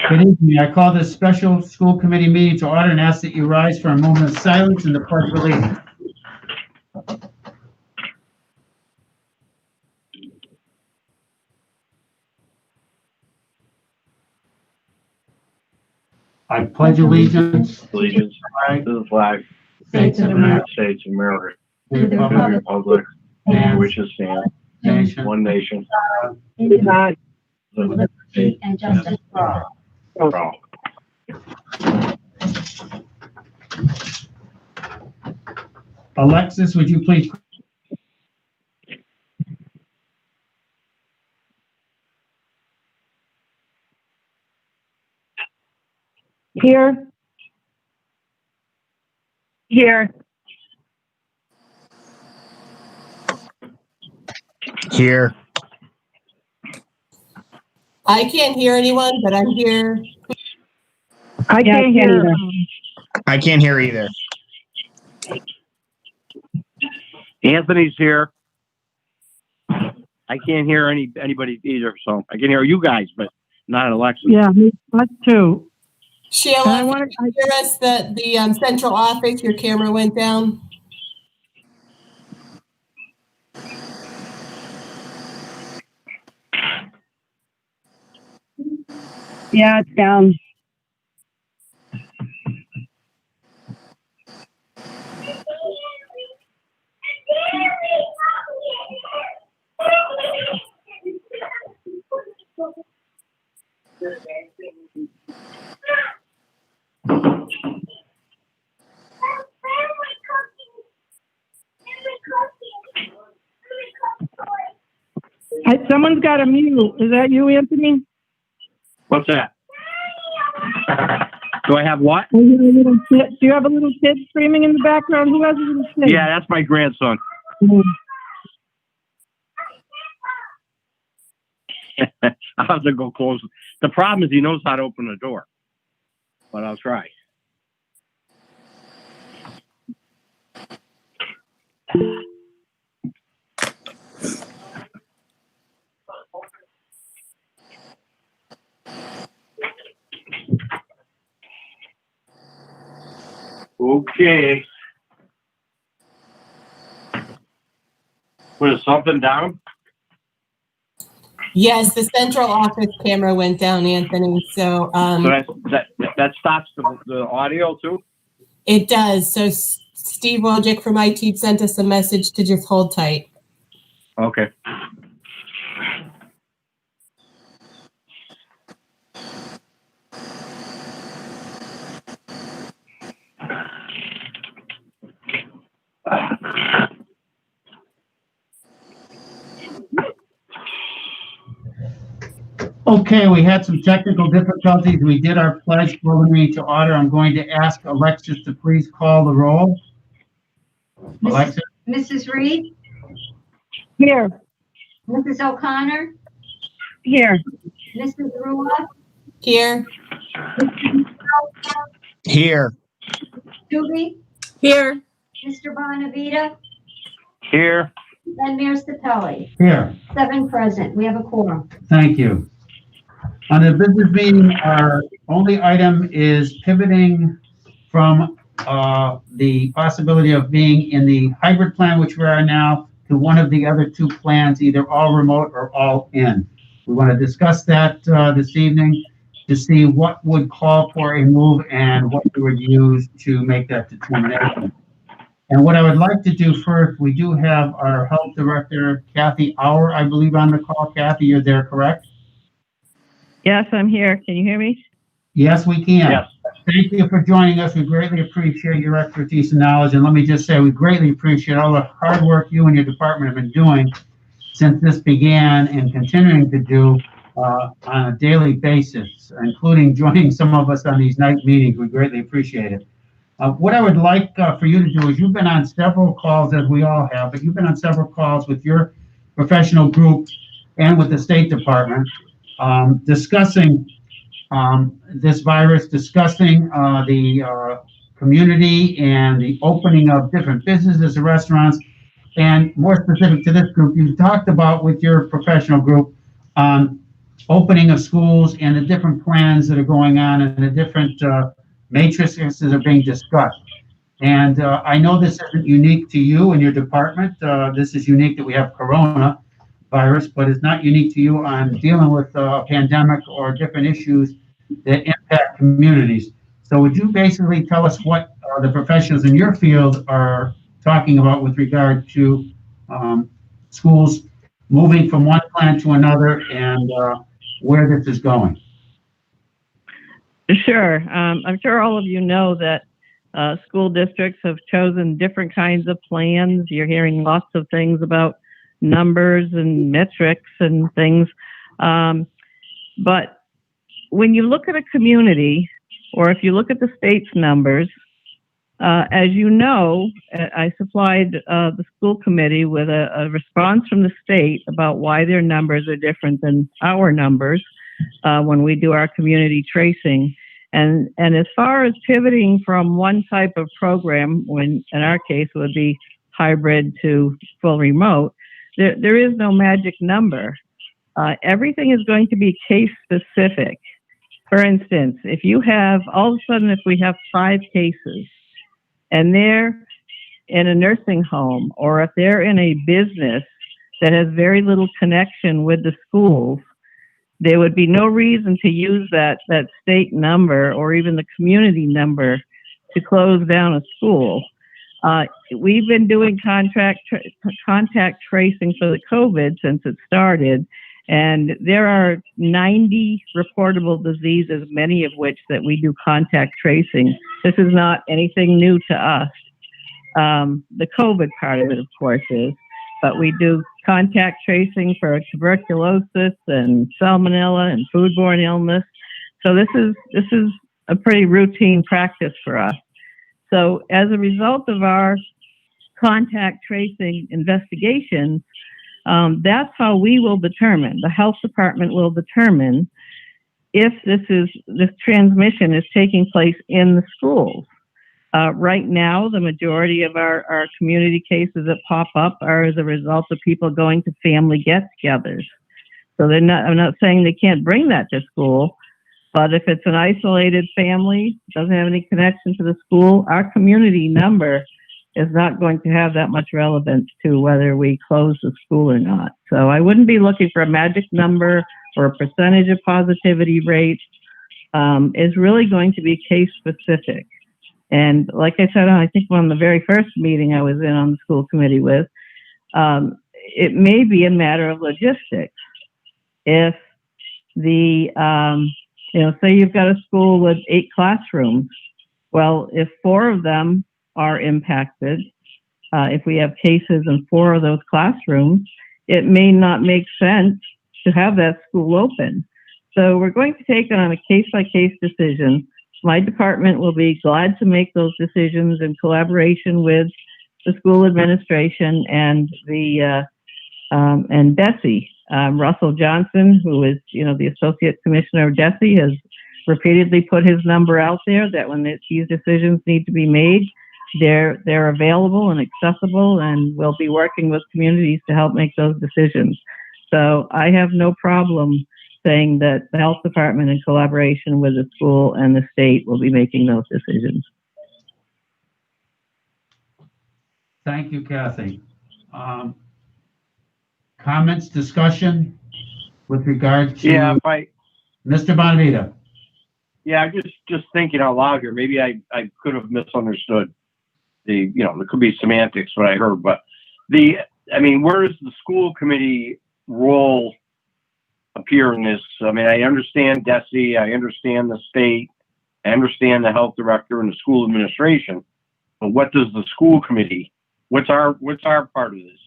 Good evening. I call this special school committee meeting to order and ask that you rise for a moment of silence and the pledge of allegiance. I pledge allegiance to the flag States of the United States of America, to the to the republic republic and which is stand, nation one nation, God, liberty and justice for all. for all. Alexis, would you please? Here. Here. Here. I can't hear anyone, but I'm here. I can't hear. I can't hear either. Anthony's here. I can't hear anybody either, so I can hear you guys, but not Alexa. Yeah, us too. Sheila, I can want you hear us that the central office, your camera went down? Yeah, it's down. Someone's got a mute. Is that you, Anthony? What's that? Do I have what? Do you have a little kid screaming in the background? Who has a little kid? Yeah, that's my grandson. I'll have to go close. The problem is he knows how to open the door, but I'll try. Okay. Was something down? Yes, the central office camera went down, Anthony. So So that stops the audio too? it does. So Steve Wojcik from IT sent us a message to just hold tight. Okay. Okay, we had some technical difficulties. We did our pledge preliminary to order. I'm going to ask Alexis to please call the roll. Alexis? Mrs. Reed, Here. Mrs. O'Connor, Here. Mrs. Rua, Here. Here. Julie, Here. Mr. Bonavita, Here. and Mayor Stapelli. Here. 7 present. We have a quorum. Thank you. On the business meeting, our only item is pivoting from the possibility of being in the hybrid plan, which we are now, to one of the other two plans, either all remote or all in. We want to discuss that this evening to see what would call for a move and what we would use to make that determination. And what I would like to do first, we do have our health director, Kathy Auer, I believe, on the call. Kathy, you're there, correct? Yes, I'm here. Can you hear me? Yes, we can. Yes. Thank you for joining us. We greatly appreciate your expertise and knowledge. And let me just say, we greatly appreciate all the hard work you and your department have been doing since this began and continuing to do on a daily basis, including joining some of us on these night meetings. We greatly appreciate it. What I would like for you to do is, you've been on several calls, as we all have, but you've been on several calls with your professional group and with the State Department, discussing this virus, discussing the community and the opening of different businesses and restaurants. And more specific to this group, you talked about with your professional group opening of schools and the different plans that are going on and the different matrices that are being discussed. And I know this isn't unique to you and your department. This is unique that we have corona virus, but it's not unique to you on dealing with a pandemic or different issues that impact communities. So would you basically tell us what the professionals in your field are talking about with regard to schools moving from one plan to another and where this is going? Sure. I'm sure all of you know that school districts have chosen different kinds of plans. You're hearing lots of things about numbers and metrics and things. But when you look at a community, or if you look at the state's numbers, as you know, I supplied the school committee with a response from the state about why their numbers are different than our numbers when we do our community tracing. And as far as pivoting from one type of program, when in our case it would be hybrid to full remote, there is no magic number. Everything is going to be case specific. For instance, if you have, all of a sudden, if we have 5 cases and they're in a nursing home, or if they're in a business that has very little connection with the schools, there would be no reason to use that state number or even the community number to close down a school. We've been doing contact tracing for the COVID since it started, and there are 90 reportable diseases, many of which that we do contact tracing. This is not anything new to us. The COVID part of it, of course, is, but we do contact tracing for tuberculosis and salmonella and foodborne illness. So this is a pretty routine practice for us. So as a result of our contact tracing investigation, that's how we will determine, the health department will determine if this transmission is taking place in the schools. Right now, the majority of our community cases that pop up are as a result of people going to family get-togethers. So I'm not saying they can't bring that to school, but if it's an isolated family, doesn't have any connection to the school, our community number is not going to have that much relevance to whether we close the school or not. So I wouldn't be looking for a magic number or a percentage of positivity rate. It's really going to be case specific. And like I said, I think on the very first meeting I was in on the school committee with, it may be a matter of logistics. If the, say you've got a school with 8 classrooms, well, if 4 of them are impacted, if we have cases in 4 of those classrooms, it may not make sense to have that school open. So we're going to take it on a case-by-case decision. My department will be glad to make those decisions in collaboration with the school administration and the and DESE. Russell Johnson, who is the Associate Commissioner of DESE, has repeatedly put his number out there that when these decisions need to be made, they're available and accessible, and we'll be working with communities to help make those decisions. So I have no problem saying that the health department, in collaboration with the school and the state, will be making those decisions. Thank you, Kathy. Comments, discussion with regard to Mr. Bonavita? Yeah, I'm just thinking out loud here. Maybe I could have misunderstood there could be semantics what I heard, but where does the school committee role appear in this? I understand DESE, I understand the state, I understand the health director and the school administration, but what does the school committee, what's our part of this?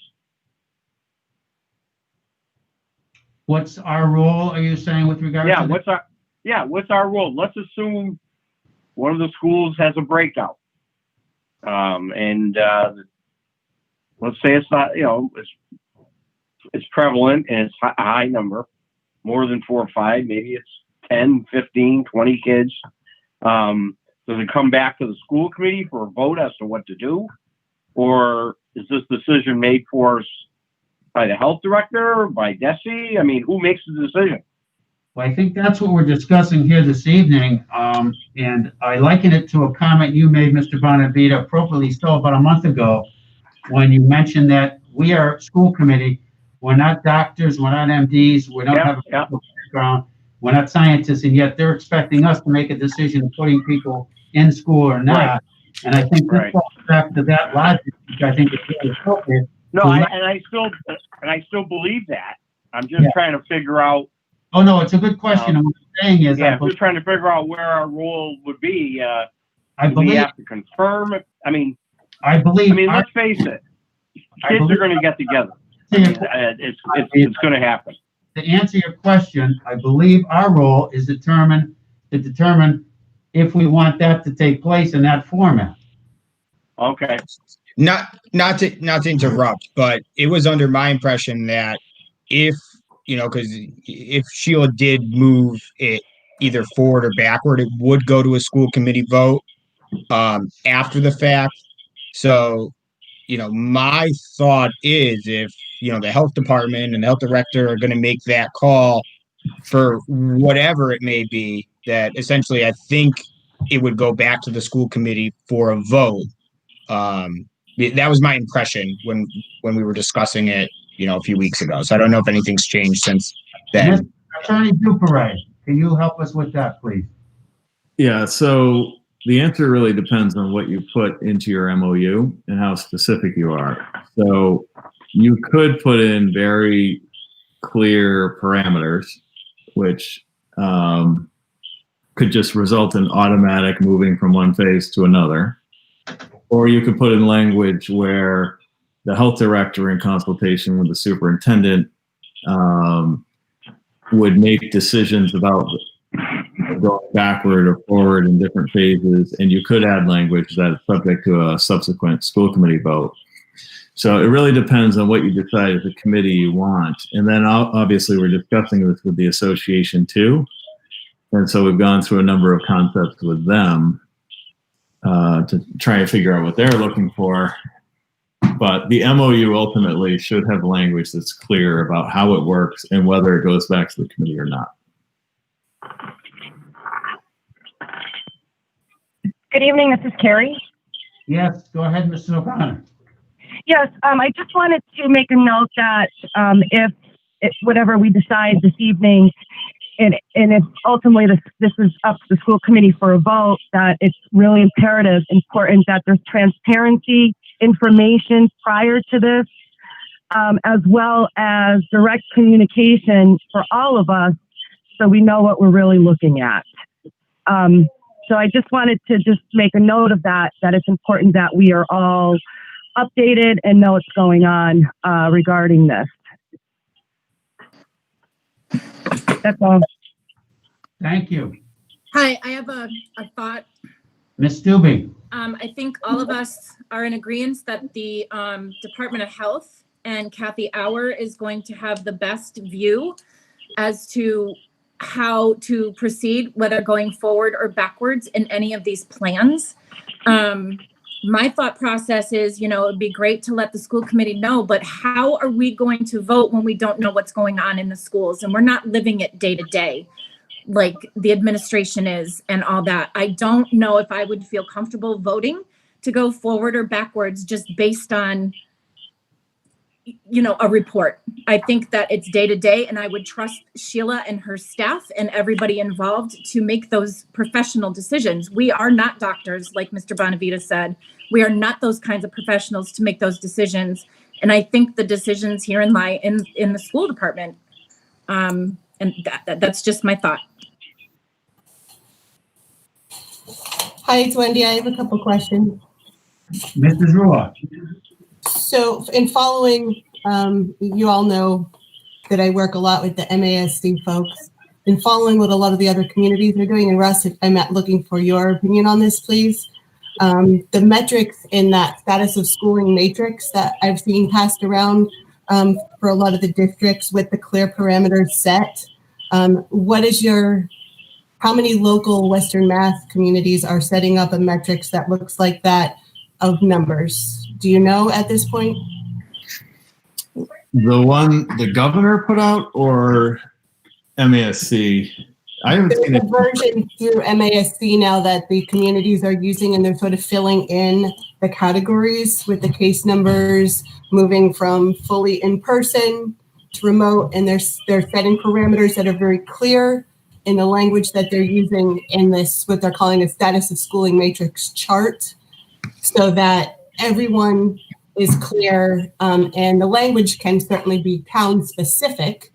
What's our role, are you saying, with regard to what's our role? Let's assume one of the schools has a breakout. Let's say it's not, it's prevalent and it's a high number, more than 4 or 5, maybe it's 10, 15, 20 kids. Does it come back to the school committee for a vote as to what to do? Or is this decision made for us by the health director, by DESE? Who makes the decision? Well, I think that's what we're discussing here this evening, and I liken it to a comment you made, Mr. Bonavita, appropriately so, about a month ago, when you mentioned that we are school committee, we're not doctors, we're not MDs, we don't Yeah, have a yeah. medical background, we're not scientists, and yet they're expecting us to make a decision of putting people in school or not. Right. And I think this Right. falls back to that logic, which I think is really appropriate. No, Well, I still believe that. I'm just Yeah. trying to figure out. Oh, no, it's a good question. And what I'm saying is, Yeah, I'm just trying to figure out where our role would be. I Do we believe, have to confirm it? I mean, I believe, our- let's face it. I Kids believe- are going to get together. to I your- mean, it's going to happen. to answer your question, I believe our role is to determine if we want that to take place in that format. Okay. Not to interrupt, but it was under my impression that if, because if Sheila did move it either forward or backward, it would go to a school committee vote after the fact. So, my thought is if, the health department and the health director are going to make that call for whatever it may be, that essentially I think it would go back to the school committee for a vote. That was my impression when we were discussing it, a few weeks ago. So I don't know if anything's changed since then. Attorney Duperay, can you help us with that, please? Yeah, so the answer really depends on what you put into your MOU and how specific you are. So you could put in very clear parameters, which could just result in automatic moving from one phase to another. Or you could put in language where the health director, in consultation with the superintendent, would make decisions about going backward or forward in different phases, and you could add language that is subject to a subsequent school committee vote. So it really depends on what you decide as a committee you want. And then obviously we're discussing this with the association too. And so we've gone through a number of concepts with them to try and figure out what they're looking for. But the MOU ultimately should have language that's clear about how it works and whether it goes back to the committee or not. Good evening, this is Carrie. Yes, go ahead, Mrs. O'Connor. Yes, I just wanted to make a note that if whatever we decide this evening, and if ultimately this is up to the school committee for a vote, that it's really important that there's transparency, information prior to this, as well as direct communication for all of us so we know what we're really looking at. So I just wanted to just make a note of that it's important that we are all updated and know what's going on regarding this. That's all. Thank you. Hi, I have a thought. Ms. Stube. I think all of us are in agreement that the Department of Health and Kathy Auer is going to have the best view as to how to proceed, whether going forward or backwards in any of these plans. My thought process is, it would be great to let the school committee know, but how are we going to vote when we don't know what's going on in the schools and we're not living it day to day like the administration is and all that? I don't know if I would feel comfortable voting to go forward or backwards just based on, a report. I think that it's day to day, and I would trust Sheila and her staff and everybody involved to make those professional decisions. We are not doctors, like Mr. Bonavita said. We are not those kinds of professionals to make those decisions. And I think the decisions here lie in the school department. And that's just my thought. Hi, it's Wendy. I have a couple questions. Mrs. Ruah. So in following, you all know that I work a lot with the MASC folks. In following what a lot of the other communities are doing, and Russ, I'm looking for your opinion on this, please. The metrics in that status of schooling matrix that I've seen passed around for a lot of the districts with the clear parameters set. How many local Western Mass communities are setting up a metrics that looks like that of numbers? Do you know at this point? The one the governor put out or MASC. I haven't There's seen a it. version through MASC now that the communities are using, and they're sort of filling in the categories with the case numbers, moving from fully in person to remote, and they're setting parameters that are very clear in the language that they're using in this, what they're calling a status of schooling matrix chart, so that everyone is clear, and the language can certainly be town specific,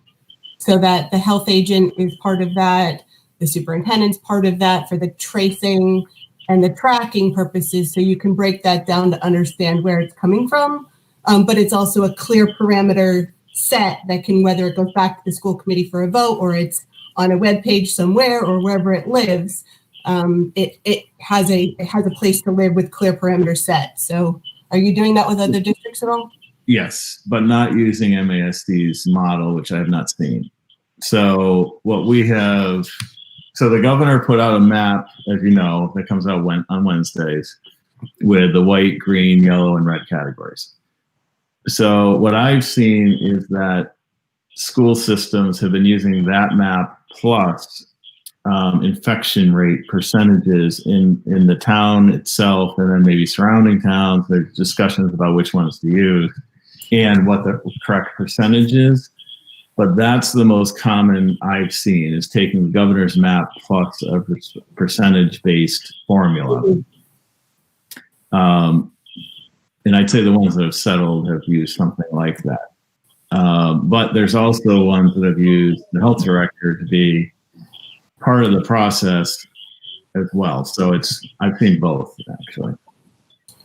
so that the health agent is part of that, the superintendent's part of that for the tracing and the tracking purposes, so you can break that down to understand where it's coming from. But it's also a clear parameter set that can, whether it goes back to the school committee for a vote or it's on a web page somewhere or wherever it lives, it has a place to live with clear parameter set. So are you doing that with other districts at all? Yes, but not using MASD's model, which I have not seen. So what we have, so the governor put out a map, as you know, that comes out on Wednesdays with the white, green, yellow, and red categories. So what I've seen is that school systems have been using that map plus infection rate percentages in the town itself, and then maybe surrounding towns. There's discussions about which ones to use and what the correct percentage is. But that's the most common I've seen, is taking the governor's map plus a percentage-based formula. And I'd say the ones that have settled have used something like that. But there's also ones that have used the health director to be part of the process as well. So I've seen both, actually.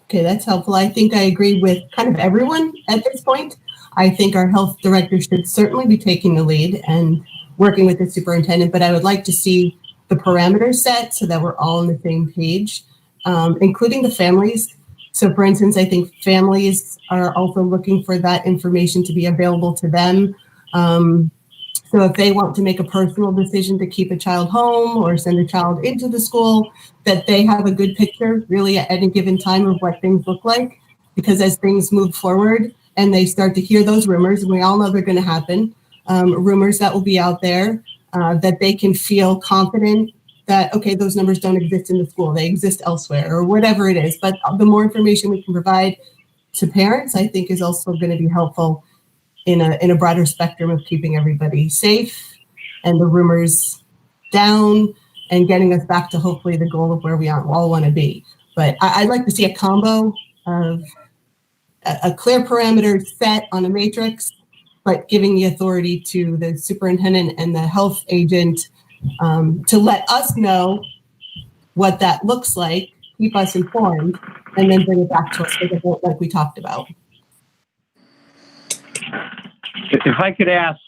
Okay, that's helpful. I think I agree with kind of everyone at this point. I think our health director should certainly be taking the lead and working with the superintendent, but I would like to see the parameters set so that we're all on the same page, including the families. So for instance, I think families are also looking for that information to be available to them. So if they want to make a personal decision to keep a child home or send a child into the school, that they have a good picture really at any given time of what things look like. Because as things move forward and they start to hear those rumors, and we all know they're going to happen, rumors that will be out there, that they can feel confident that, okay, those numbers don't exist in the school, they exist elsewhere, or whatever it is. But the more information we can provide to parents, I think is also going to be helpful in a broader spectrum of keeping everybody safe and the rumors down and getting us back to hopefully the goal of where we all want to be. But I'd like to see a combo of a clear parameter set on a matrix, but giving the authority to the superintendent and the health agent to let us know what that looks like, keep us informed, and then bring it back to us like we talked about. If I could ask,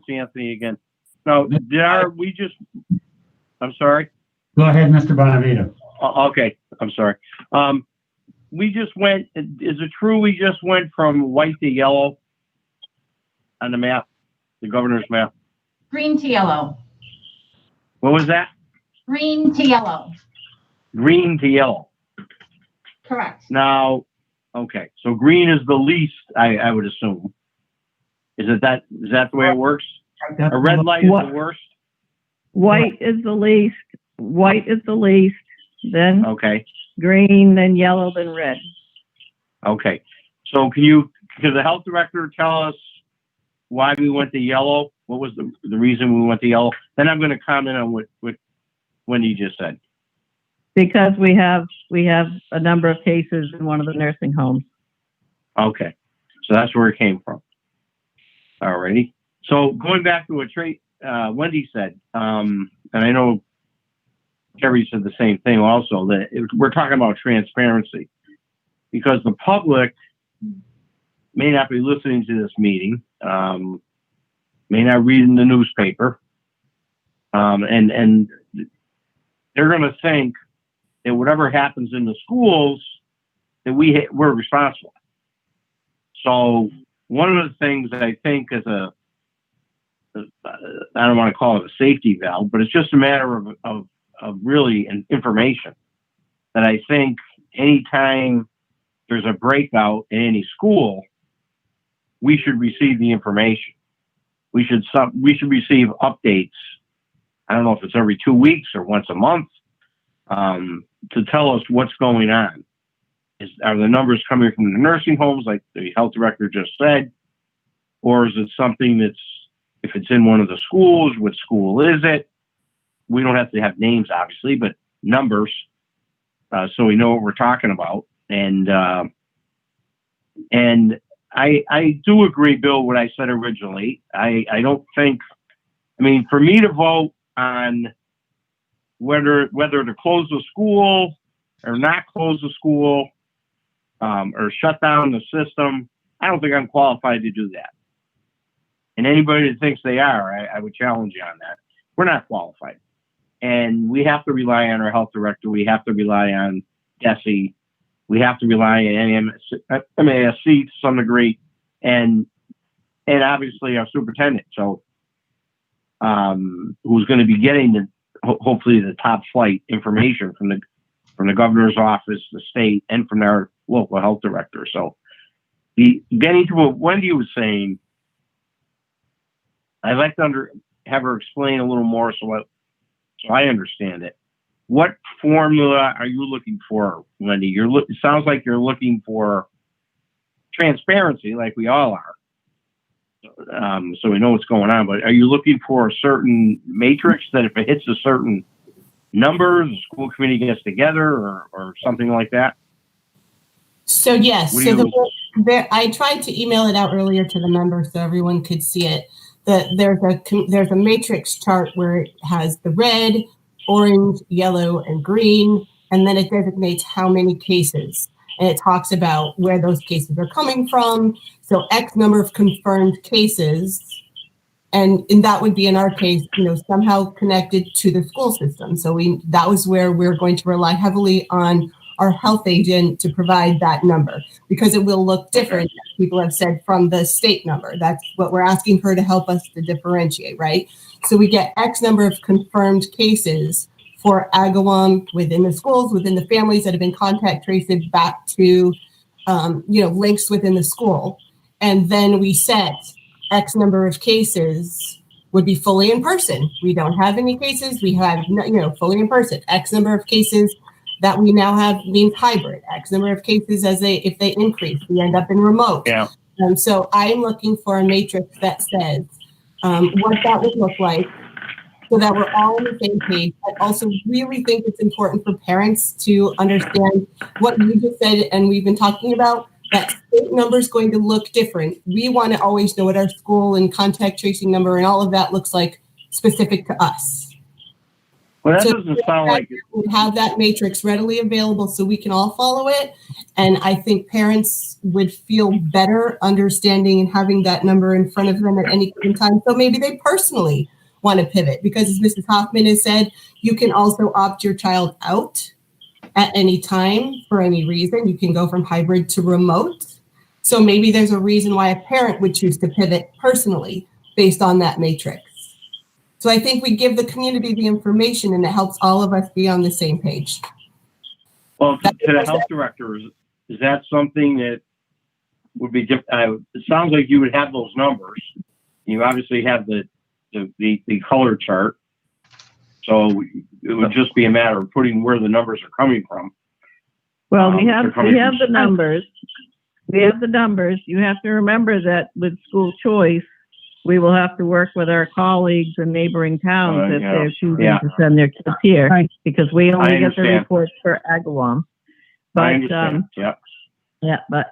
Anthony again. Now, I'm sorry? Go ahead, Mr. Bonavita. Okay, I'm sorry. We just went, is it true we just went from white to yellow on the map, the governor's map? Green to yellow. What was that? Green to yellow. Green to yellow. Correct. Now, okay, so green is the least, I would assume. Is that the way it works? A red light is the worst? White is the least. White is the least. Then Okay, green, then yellow, then red. okay. So could the health director tell us why we went to yellow? What was the reason we went to yellow? Then I'm going to comment on what Wendy just said. Because we have a number of cases in one of the nursing homes. Okay, so that's where it came from. Alrighty. So going back to what Wendy said, and I know Terry said the same thing also, that we're talking about transparency, because the public may not be listening to this meeting, may not read in the newspaper, and they're going to think that whatever happens in the schools, that we're responsible. So one of the things that I think is I don't want to call it a safety valve, but it's just a matter of really information, that I think anytime there's a breakout in any school, we should receive the information. We should receive updates I don't know if it's every 2 weeks or once a month, to tell us what's going on. Are the numbers coming from the nursing homes, like the health director just said, or is it something that's, if it's in one of the schools, what school is it? We don't have to have names, obviously, but numbers, so we know what we're talking about. And I do agree, Bill, what I said originally. I don't think, I mean, for me to vote on whether to close the school or not close the school, or shut down the system, I don't think I'm qualified to do that. And anybody that thinks they are, I would challenge you on that. We're not qualified. And we have to rely on our health director. We have to rely on DESE. We have to rely on MASC to some degree, and obviously our superintendent. So, who's going to be getting hopefully the top flight information from the governor's office, the state, and from our local health director. So, getting to what Wendy was saying, I'd like to have her explain a little more so I understand it. What formula are you looking for, Wendy? It sounds like you're looking for transparency, like we all are. So we know what's going on, but are you looking for a certain matrix that if it hits a certain number, the school committee gets together or something like that? So yes, I tried to email it out earlier to the members so everyone could see it. There's a matrix chart where it has the red, orange, yellow, and green, and then it designates how many cases. And it talks about where those cases are coming from. So X number of confirmed cases, and that would be in our case, somehow connected to the school system. So that was where we're going to rely heavily on our health agent to provide that number, because it will look different, as people have said, from the state number. That's what we're asking her to help us to differentiate, right? So we get X number of confirmed cases for Agawam within the schools, within the families that have been contact traced back to, links within the school. And then we set X number of cases would be fully in person. We don't have any cases. We have, fully in person. X number of cases that we now have means hybrid. X number of cases if they increase, we end up in remote. Yeah. So I'm looking for a matrix that says what that would look like so that we're all on the same page. I also really think it's important for parents to understand what you just said and we've been talking about, that state number is going to look different. We want to always know what our school and contact tracing number and all of that looks like specific to us. Well, that doesn't sound like it. We have that matrix readily available so we can all follow it. And I think parents would feel better understanding and having that number in front of them at any given time. So maybe they personally want to pivot, because as Mrs. Hoffman has said, you can also opt your child out at any time for any reason. You can go from hybrid to remote. So maybe there's a reason why a parent would choose to pivot personally based on that matrix. So I think we give the community the information and it helps all of us be on the same page. Well, to the health director, is that something that would be different? It sounds like you would have those numbers. You obviously have the color chart. So it would just be a matter of putting where the numbers are coming from. Well, we have the numbers. We have the numbers. You have to remember that with school choice, we will have to work with our colleagues in neighboring towns if they're choosing to send their kids here, because we only get the reports for Agawam. But, I understand. But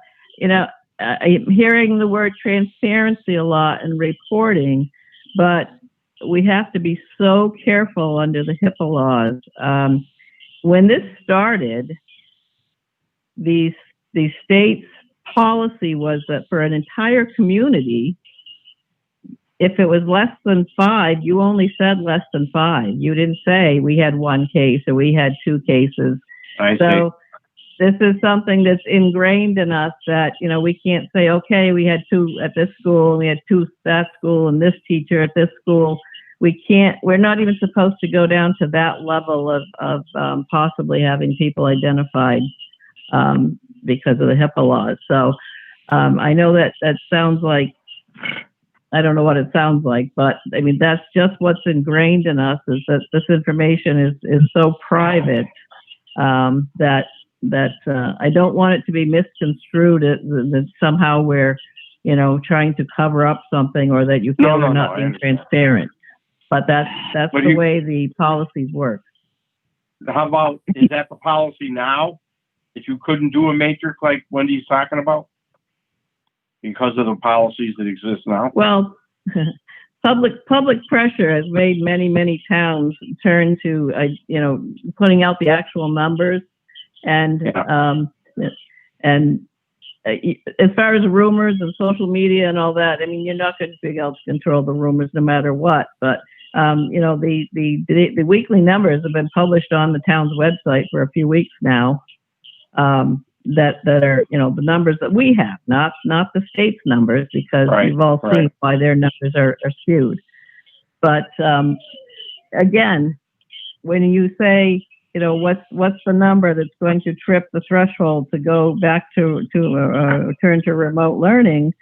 I'm hearing the word transparency a lot in reporting, but we have to be so careful under the HIPAA laws. When this started, the state's policy was that for an entire community, if it was less than 5, you only said less than 5. You didn't say we had 1 case or we had 2 cases. So this is something that's ingrained in us that, we can't say, okay, we had 2 at this school, we had 2 at that school, and this teacher at this school. We're not even supposed to go down to that level of possibly having people identified because of the HIPAA laws. So I know that sounds like I don't know what it sounds like, but I mean, that's just what's ingrained in us, is that this information is so private, that I don't want it to be misconstrued that somehow we're, trying to cover up something, or that you feel we're not being transparent. But that's the way the policies work. How about, is that the policy now? That you couldn't do a matrix like Wendy's talking about? Because of the policies that exist now? Well, public pressure has made many towns turn to, putting out the actual numbers, and as far as rumors and social media and all that, I mean, you're not going to be able to control the rumors no matter what. But the weekly numbers have been published on the town's website for a few weeks now. That are, the numbers that we have, not the state's numbers, because we've all seen why their numbers are skewed. But again, when you say, what's the number that's going to trip the threshold to go back to turn to remote learning?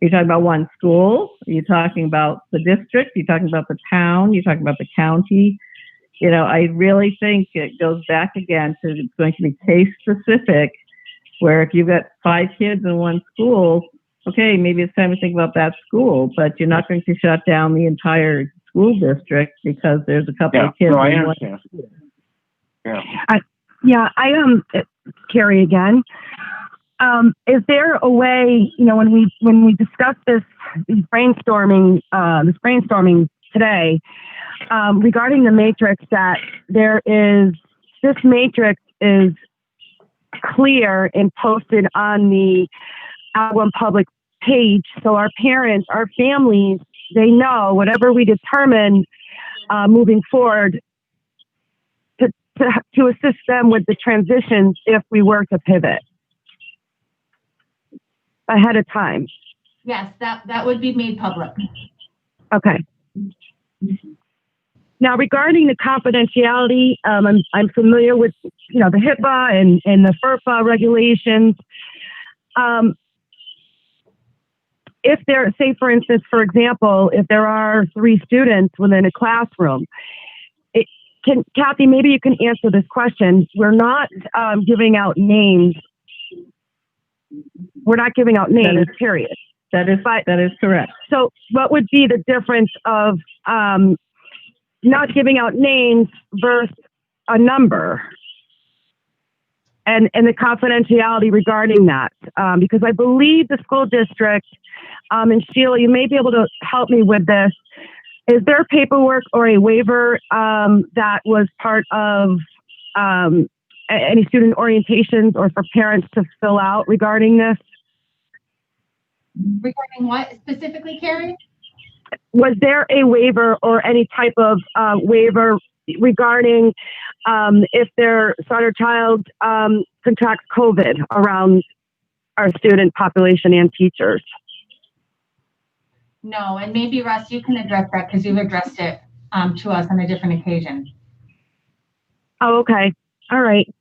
You're talking about one school? Are you talking about the district? Are you talking about the town? You're talking about the county? I really think it goes back again to, it's going to be case specific, where if you've got 5 kids in one school, okay, maybe it's time to think about that school, but you're not going to shut down the entire school district because there's a couple of kids. No, I in understand. one school. Carrie again. Is there a way, when we discuss this brainstorming today, regarding the matrix, that this matrix is clear and posted on the Agawam Public page, so our parents, our families, they know whatever we determine moving forward to assist them with the transitions if we were to pivot ahead of time. Yes, that would be made public. Okay. Now, regarding the confidentiality, I'm familiar with, the HIPAA and the FERPA regulations. If there, say for instance, for example, if there are 3 students within a classroom, Kathy, maybe you can answer this question. We're not giving out names. We're not giving out names, period. That is correct. So what would be the difference of not giving out names versus a number, and the confidentiality regarding that? Because I believe the school district, and Sheila, you may be able to help me with this. Is there paperwork or a waiver that was part of any student orientations or for parents to fill out regarding this? Regarding what specifically, Carrie? Was there a waiver or any type of waiver regarding if their son or child contracts COVID around our student population and teachers? No, and maybe Russ, you can address that because you've addressed it to us on a different occasion. Oh, okay. All right.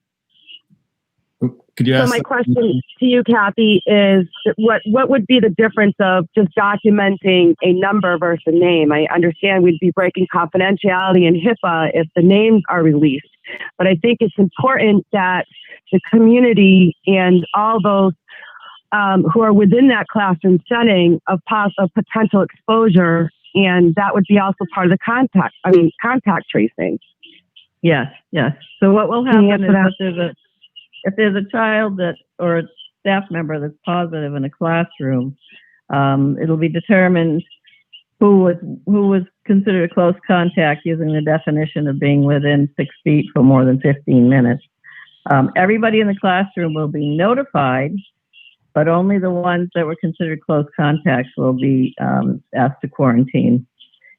Could you So ask? my question to you, Kathy, is what would be the difference of just documenting a number versus a name? I understand we'd be breaking confidentiality and HIPAA if the names are released, but I think it's important that the community and all those who are within that classroom setting of potential exposure, and that would be also part of the contact tracing. Yes. So what will happen is if there's a child or a staff member that's positive in a classroom, it'll be determined who was considered a close contact using the definition of being within 6 feet for more than 15 minutes. Everybody in the classroom will be notified, but only the ones that were considered close contacts will be asked to quarantine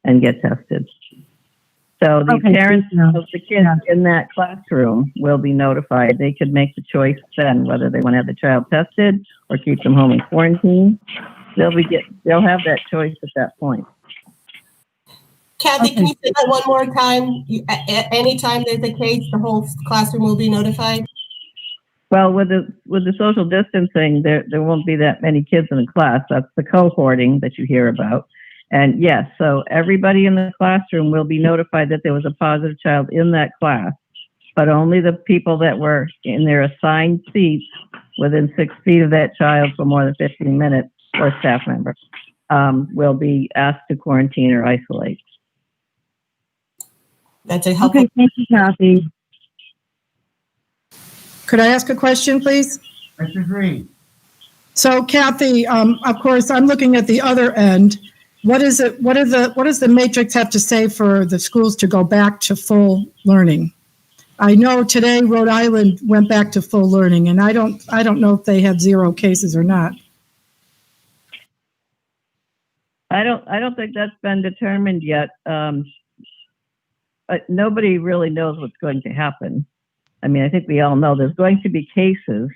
and get tested. So the parents of the kids in that classroom will be notified. They could make the choice then whether they want to have the child tested or keep them home in quarantine. They'll have that choice at that point. Kathy, can you say that one more time? Anytime there's a case, the whole classroom will be notified? Well, with the social distancing, there won't be that many kids in the class. That's the cohorting that you hear about. And yes, so everybody in the classroom will be notified that there was a positive child in that class, but only the people that were in their assigned seats within 6 feet of that child for more than 15 minutes, or staff member, will be asked to quarantine or isolate. That's a helpful. Okay, thank you, Kathy. Could I ask a question, please? Mrs. Reed? So Kathy, of course, I'm looking at the other end. What does the matrix have to say for the schools to go back to full learning? I know today Rhode Island went back to full learning, and I don't know if they have 0 cases or not. I don't think that's been determined yet. But nobody really knows what's going to happen. I mean, I think we all know there's going to be cases,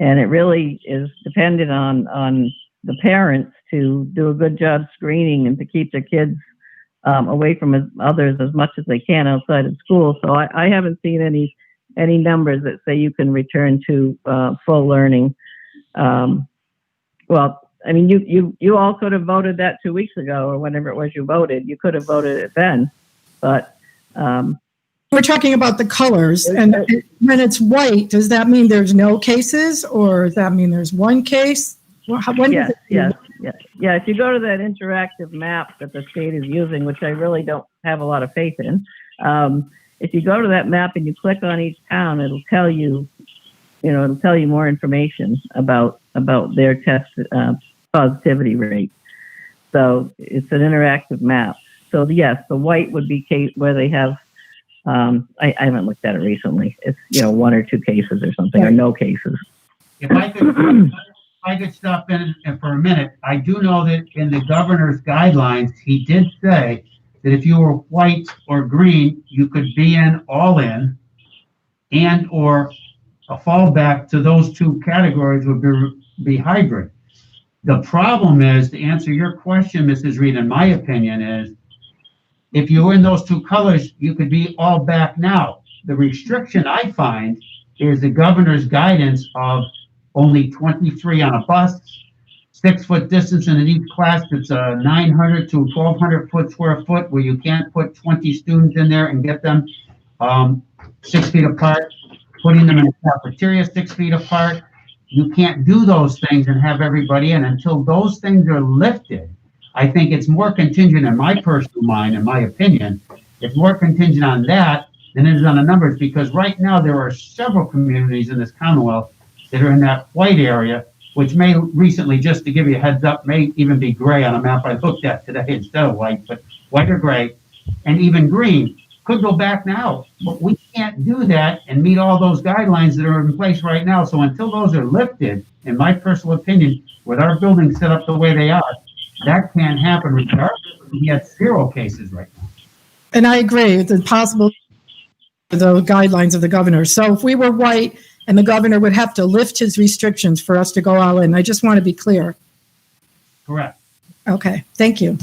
and it really is dependent on the parents to do a good job screening and to keep their kids away from others as much as they can outside of school. So I haven't seen any numbers that say you can return to full learning. Well, I mean, you all could have voted that 2 weeks ago or whenever it was you voted. You could have voted it then, but we're talking about the colors, and when it's white, does that mean there's no cases, or does that mean there's 1 case? Yes. If you go to that interactive map that the state is using, which I really don't have a lot of faith in, if you go to that map and you click on each town, it'll tell you, it'll tell you more information about their test positivity rate. So it's an interactive map. So yes, the white would be case where they have. I haven't looked at it recently. It's 1 or 2 cases or something, or no cases. If I could stop in for a minute, I do know that in the governor's guidelines, he did say that if you were white or green, you could be all in, and or a fallback to those 2 categories would be hybrid. The problem is, to answer your question, Mrs. Reed, in my opinion, is if you were in those 2 colors, you could be all back now. The restriction I find is the governor's guidance of only 23 on a bus, 6 foot distance in each class. It's a 900 to 1,200 square foot where you can't put 20 students in there and get them 6 feet apart, putting them in a cafeteria 6 feet apart. You can't do those things and have everybody in until those things are lifted. I think it's more contingent, in my personal mind, in my opinion, it's more contingent on that than it is on the numbers, because right now there are several communities in this Commonwealth that are in that white area, which may recently, just to give you a heads up, may even be gray on a map I looked at today instead of white, but white or gray, and even green could go back now. But we can't do that and meet all those guidelines that are in place right now. So until those are lifted, in my personal opinion, with our buildings set up the way they are, that can't happen regardless. We have 0 cases right now. And I agree, it's impossible the guidelines of the governor. So if we were white and the governor would have to lift his restrictions for us to go all in, I just want to be clear. Correct. Okay, thank you.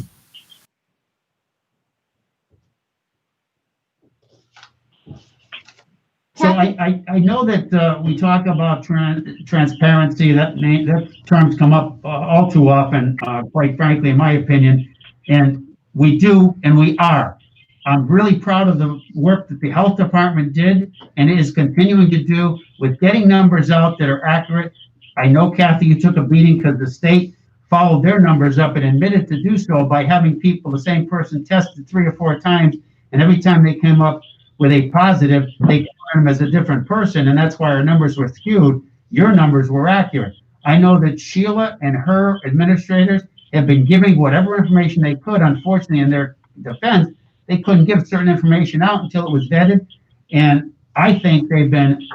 So I know that we talk about transparency, that terms come up all too often, quite frankly, in my opinion, and we do, and we are. I'm really proud of the work that the health department did and is continuing to do with getting numbers out that are accurate. I know, Kathy, you took a beating because the state followed their numbers up and admitted to do so by having people, the same person, tested 3 or 4 times, and every time they came up with a positive, they them as a different person, and that's why our numbers were skewed. Your numbers were accurate. I know that Sheila and her administrators have been giving whatever information they could. Unfortunately, in their defense, they couldn't give certain information out until it was vetted, and I think they've been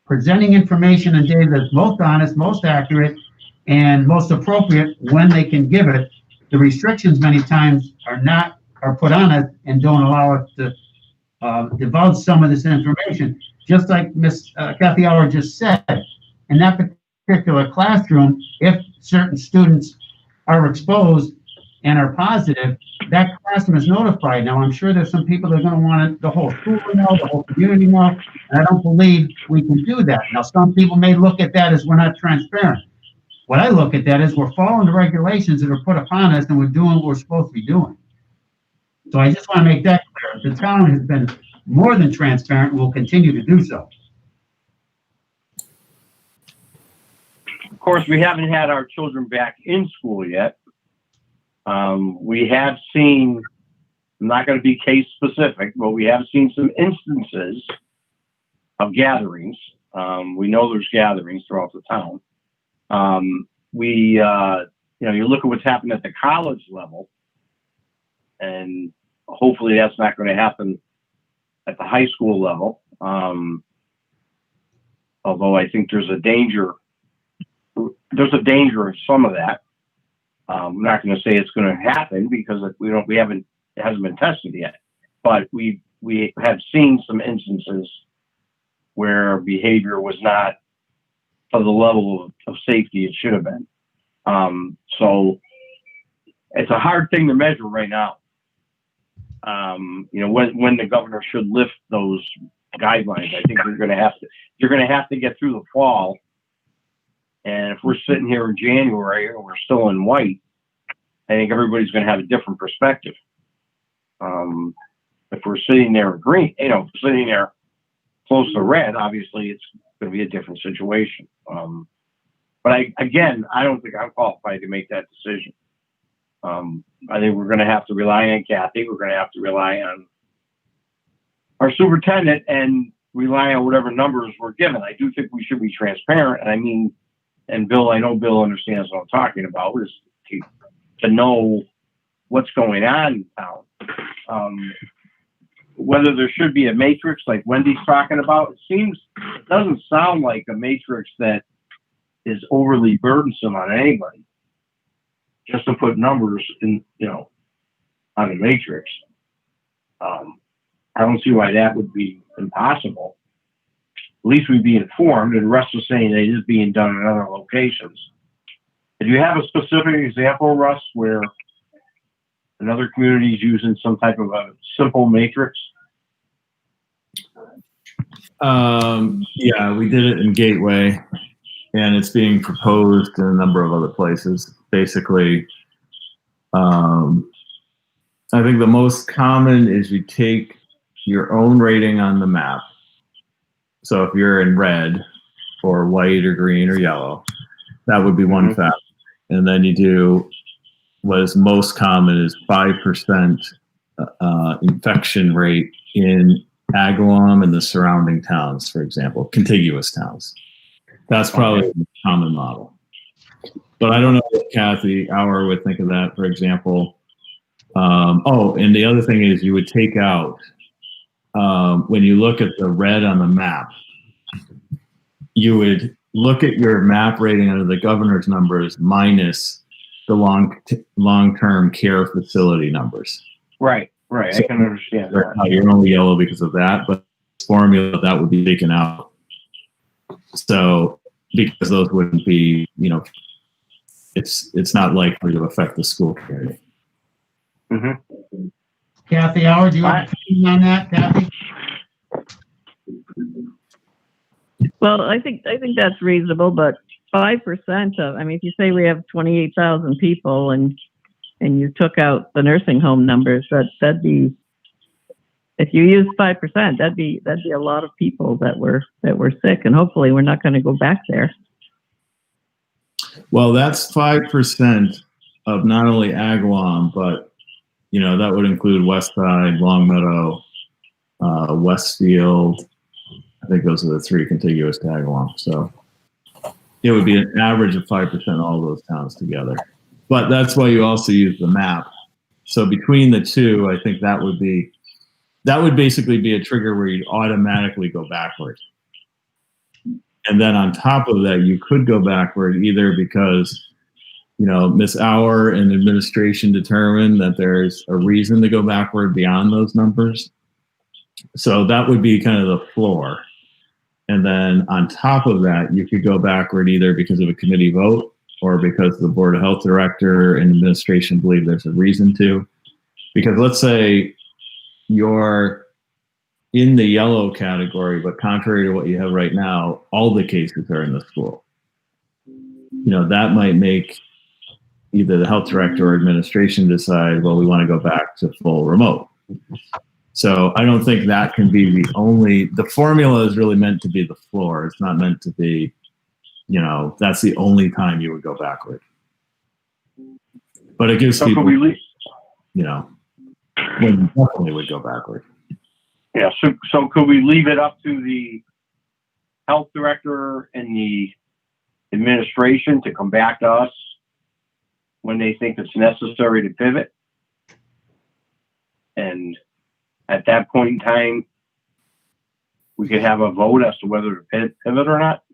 presenting information and data that's most honest, most accurate, and most appropriate when they can give it. The restrictions many times are put on us and don't allow us to divulge some of this information. Just like Miss Kathy Auer just said, in that particular classroom, if certain students are exposed and are positive, that classroom is notified. Now, I'm sure there's some people that are gonna want the whole school to know, the whole community know, and I don't believe we can do that. Now, some people may look at that as we're not transparent. What I look at that is we're following the regulations that are put upon us and we're doing what we're supposed to be doing. So I just want to make that clear. The town has been more than transparent and will continue to do so. Of course, we haven't had our children back in school yet. We have seen, I'm not going to be case specific, but we have seen some instances of gatherings. We know there's gatherings throughout the town. You look at what's happened at the college level, and hopefully that's not going to happen at the high school level. Although I think there's a danger in some of that. I'm not going to say it's going to happen because it hasn't been tested yet, but we have seen some instances where behavior was not of the level of safety it should have been. So it's a hard thing to measure right now. When the governor should lift those guidelines. I think you're going to have to get through the fall. And if we're sitting here in January and we're still in white, I think everybody's going to have a different perspective. If we're sitting there in green, sitting there close to red, obviously it's going to be a different situation. But I don't think I'm qualified to make that decision. I think we're going to have to rely on Kathy. We're going to have to rely on our superintendent and rely on whatever numbers we're given. I do think we should be transparent. And Bill, I know Bill understands what I'm talking about, is to know what's going on in town. Whether there should be a matrix like Wendy's talking about, it doesn't sound like a matrix that is overly burdensome on anybody. Just to put numbers in, on a matrix. I don't see why that would be impossible. At least we'd be informed, and Russ was saying that it is being done in other locations. Do you have a specific example, Russ, where another community is using some type of a simple matrix? Yeah, we did it in Gateway, and it's being proposed in a number of other places. Basically, I think the most common is you take your own rating on the map. So if you're in red or white or green or yellow, that would be one factor. And then you do what is most common is 5% infection rate in Agawam and the surrounding towns, for example, contiguous towns. That's probably the common model. But I don't know what Kathy Auer would think of that, for example. And the other thing is you would take out, when you look at the red on the map, you would look at your map rating under the governor's numbers minus the long-term care facility numbers. Right. So I can understand that. You're only yellow because of that, but formula that would be taken out. So because those wouldn't be, it's not likely to affect the school community. Mm-hmm. Kathy Auer, do you have a opinion on that, Kathy? Well, I think that's reasonable, but 5% of, if you say we have 28,000 people and you took out the nursing home numbers, that'd be, if you use 5%, that'd be a lot of people that were sick, and hopefully we're not going to go back there. Well, that's 5% of not only Agawam, but that would include Westside, Longmeadow, Westfield. I think those are the three contiguous to Agawam. So it would be an average of 5% all those towns together. But that's why you also use the map. So between the two, I think that would basically be a trigger where you'd automatically go backward. And then on top of that, you could go backward either because, Ms. Auer and administration determined that there's a reason to go backward beyond those numbers. So that would be kind of the floor. And then on top of that, you could go backward either because of a committee vote or because the Board of Health Director and administration believe there's a reason to. Because let's say you're in the yellow category, but contrary to what you have right now, all the cases are in the school. You know, that might make either the health director or administration decide, well, we want to go back to full remote. So I don't think that can be the formula is really meant to be the floor. It's not meant to be, you know, that's the only time you would go backward. But it gives So people, could you know, when you definitely would go backward. yeah, so could we leave it up to the health director and the administration to come back to us when they think it's necessary to pivot? And at that point in time, we could have a vote as to whether to pivot or not.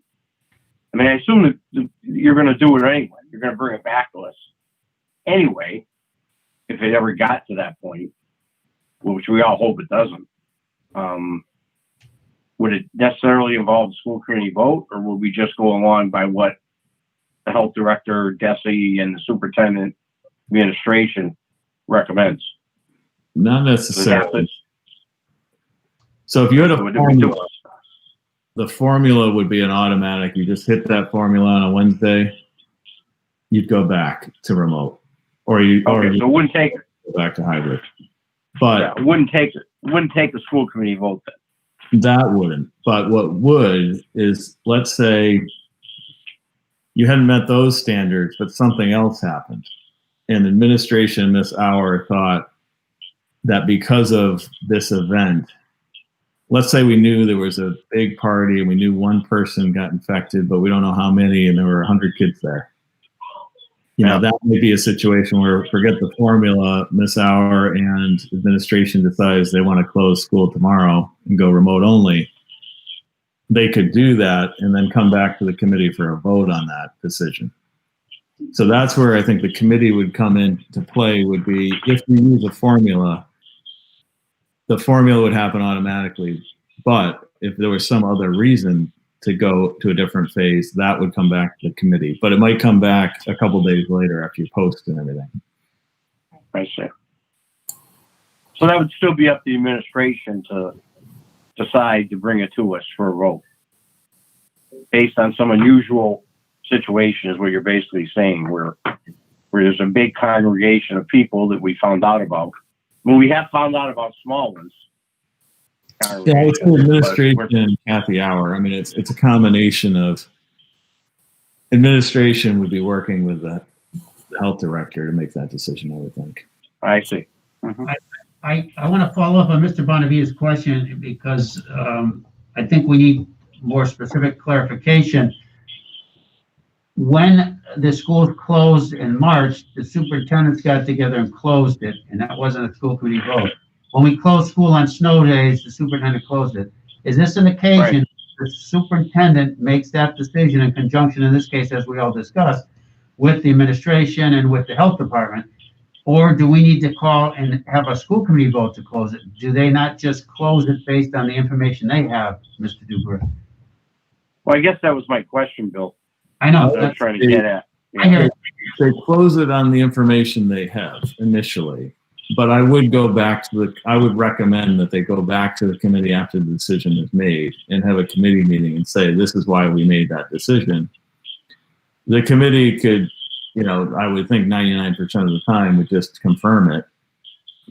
I mean, I assume that you're going to do it anyway. You're going to bring it back to us anyway, if it ever got to that point, which we all hope it doesn't. Would it necessarily involve the school committee vote, or would we just go along by what the health director, DESE, and the superintendent administration recommends? Not necessarily. So if you had a formula, the formula would be an automatic. You just hit that formula on a Wednesday, you'd go back to remote, or so it wouldn't take go back to hybrid. But yeah, it wouldn't take the school committee vote then. That wouldn't. But what would is, let's say you hadn't met those standards, but something else happened, and administration this hour thought that because of this event, let's say we knew there was a big party and we knew one person got infected, but we don't know how many, and there were 100 kids there. You know, that may be a situation where forget the formula, miss hour, and administration decides they want to close school tomorrow and go remote only. They could do that and then come back to the committee for a vote on that decision. So that's where I think the committee would come into play, would be if we use a formula, the formula would happen automatically. But if there was some other reason to go to a different phase, that would come back to the committee. But it might come back a couple days later after you post and everything. I see. So that would still be up to the administration to decide to bring it to us for a vote based on some unusual situation, is what you're basically saying, where there's a big congregation of people that we found out about. Well, we have found out about small ones. Yeah, it's the administration and Kathy Hour. I mean, it's a combination of administration would be working with the health director to make that decision, I would think. I see. Mm-hmm. I want to follow up on Mr. Bonavia's question because I think we need more specific clarification. When the schools closed in March, the superintendents got together and closed it, and that wasn't a school committee vote. When we closed school on snow days, the superintendent closed it. Is this an occasion the superintendent makes that decision in conjunction, in this case, as we all discussed, with the administration and with the health department? Or do we need to call and have a school committee vote to close it? Do they not just close it based on the information they have, Mr. Dubrick? Well, I guess that was my question, Bill. I know. I'm trying to get at. I hear it. They close it on the information they have initially. But I would go back to I would recommend that they go back to the committee after the decision is made and have a committee meeting and say, this is why we made that decision. The committee could, you know, I would think 99% of the time would just confirm it.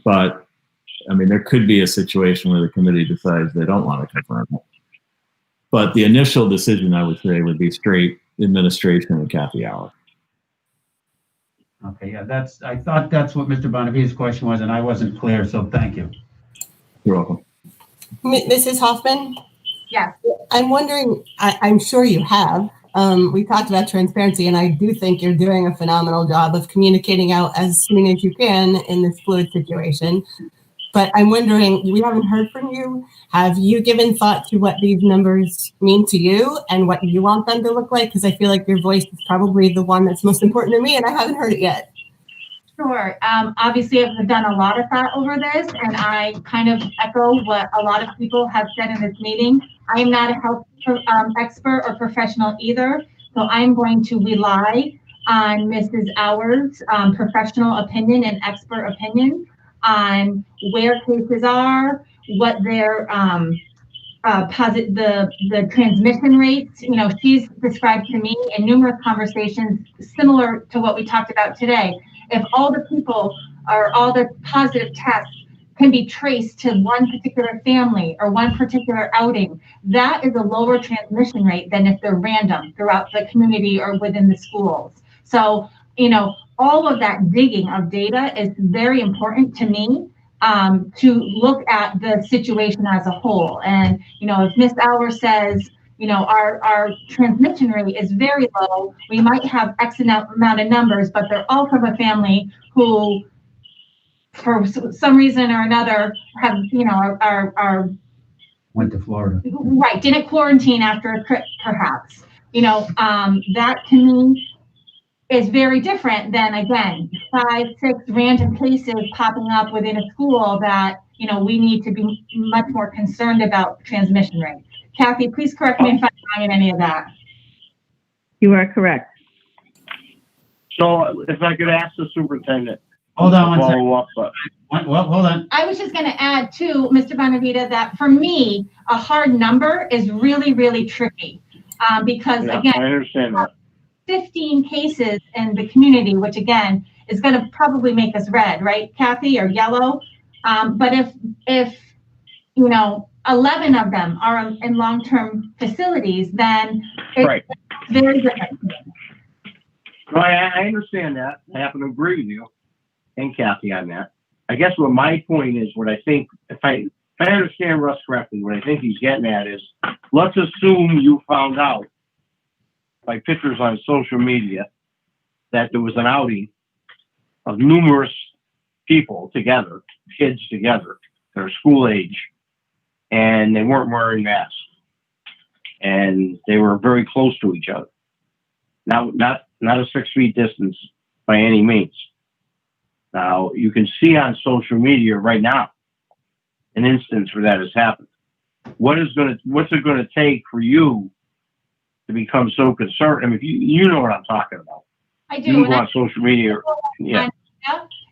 But I mean, there could be a situation where the committee decides they don't want to confirm it. But the initial decision, I would say, would be straight administration and Kathy Hour. Okay, yeah, I thought that's what Mr. Bonavia's question was, and I wasn't clear, so thank you. You're welcome. Mrs. Hoffman? Yes. I'm wondering, I'm sure you have. We talked about transparency, and I do think you're doing a phenomenal job of communicating out as soon as you can in this fluid situation. But I'm wondering, we haven't heard from you. Have you given thought to what these numbers mean to you and what you want them to look like? Because I feel like your voice is probably the one that's most important to me, and I haven't heard it yet. Sure. Obviously, I've done a lot of thought over this, and I kind of echo what a lot of people have said in this meeting. I am not a health expert or professional either, so I'm going to rely on Mrs. Hour's professional opinion and expert opinion on where cases are, what their the transmission rates. You know, she's described to me in numerous conversations similar to what we talked about today. If all the people or all the positive tests can be traced to one particular family or one particular outing, that is a lower transmission rate than if they're random throughout the community or within the schools. So, you know, all of that digging of data is very important to me, to look at the situation as a whole. And, you know, if Ms. Hour says, you know, our transmission rate is very low, we might have X amount of numbers, but they're all from a family who, for some reason or another, have, you know, are Went to Florida. right, didn't quarantine after a trip, perhaps. You know, that to me is very different than, again, 5, 6 random cases popping up within a school that, you know, we need to be much more concerned about transmission rate. Kathy, please correct me if I'm wrong in any of that. You are correct. So if I could ask the superintendent. Hold on one second. Follow up, Well, hold on. I was just going to add too, Mr. Bonavita, that for me, a hard number is really, really tricky. Because yeah, again, I understand that. 15 cases in the community, which again, is going to probably make us red, right, Kathy, or yellow? But if, you know, 11 of them are in long-term facilities, then it's Right. very different. No, I understand that. I happen to agree with you and Kathy on that. I guess what my point is, what I think, if I understand Russ correctly, what I think he's getting at is, let's assume you found out by pictures on social media that there was an outing of numerous people together, kids together, that are school age, and they weren't wearing masks, and they were very close to each other. Now, not a 6 feet distance by any means. Now, you can see on social media right now an instance where that has happened. What's it gonna take for you to become so concerned? I mean, you know what I'm talking about. I You do. can And go on social media. Yeah.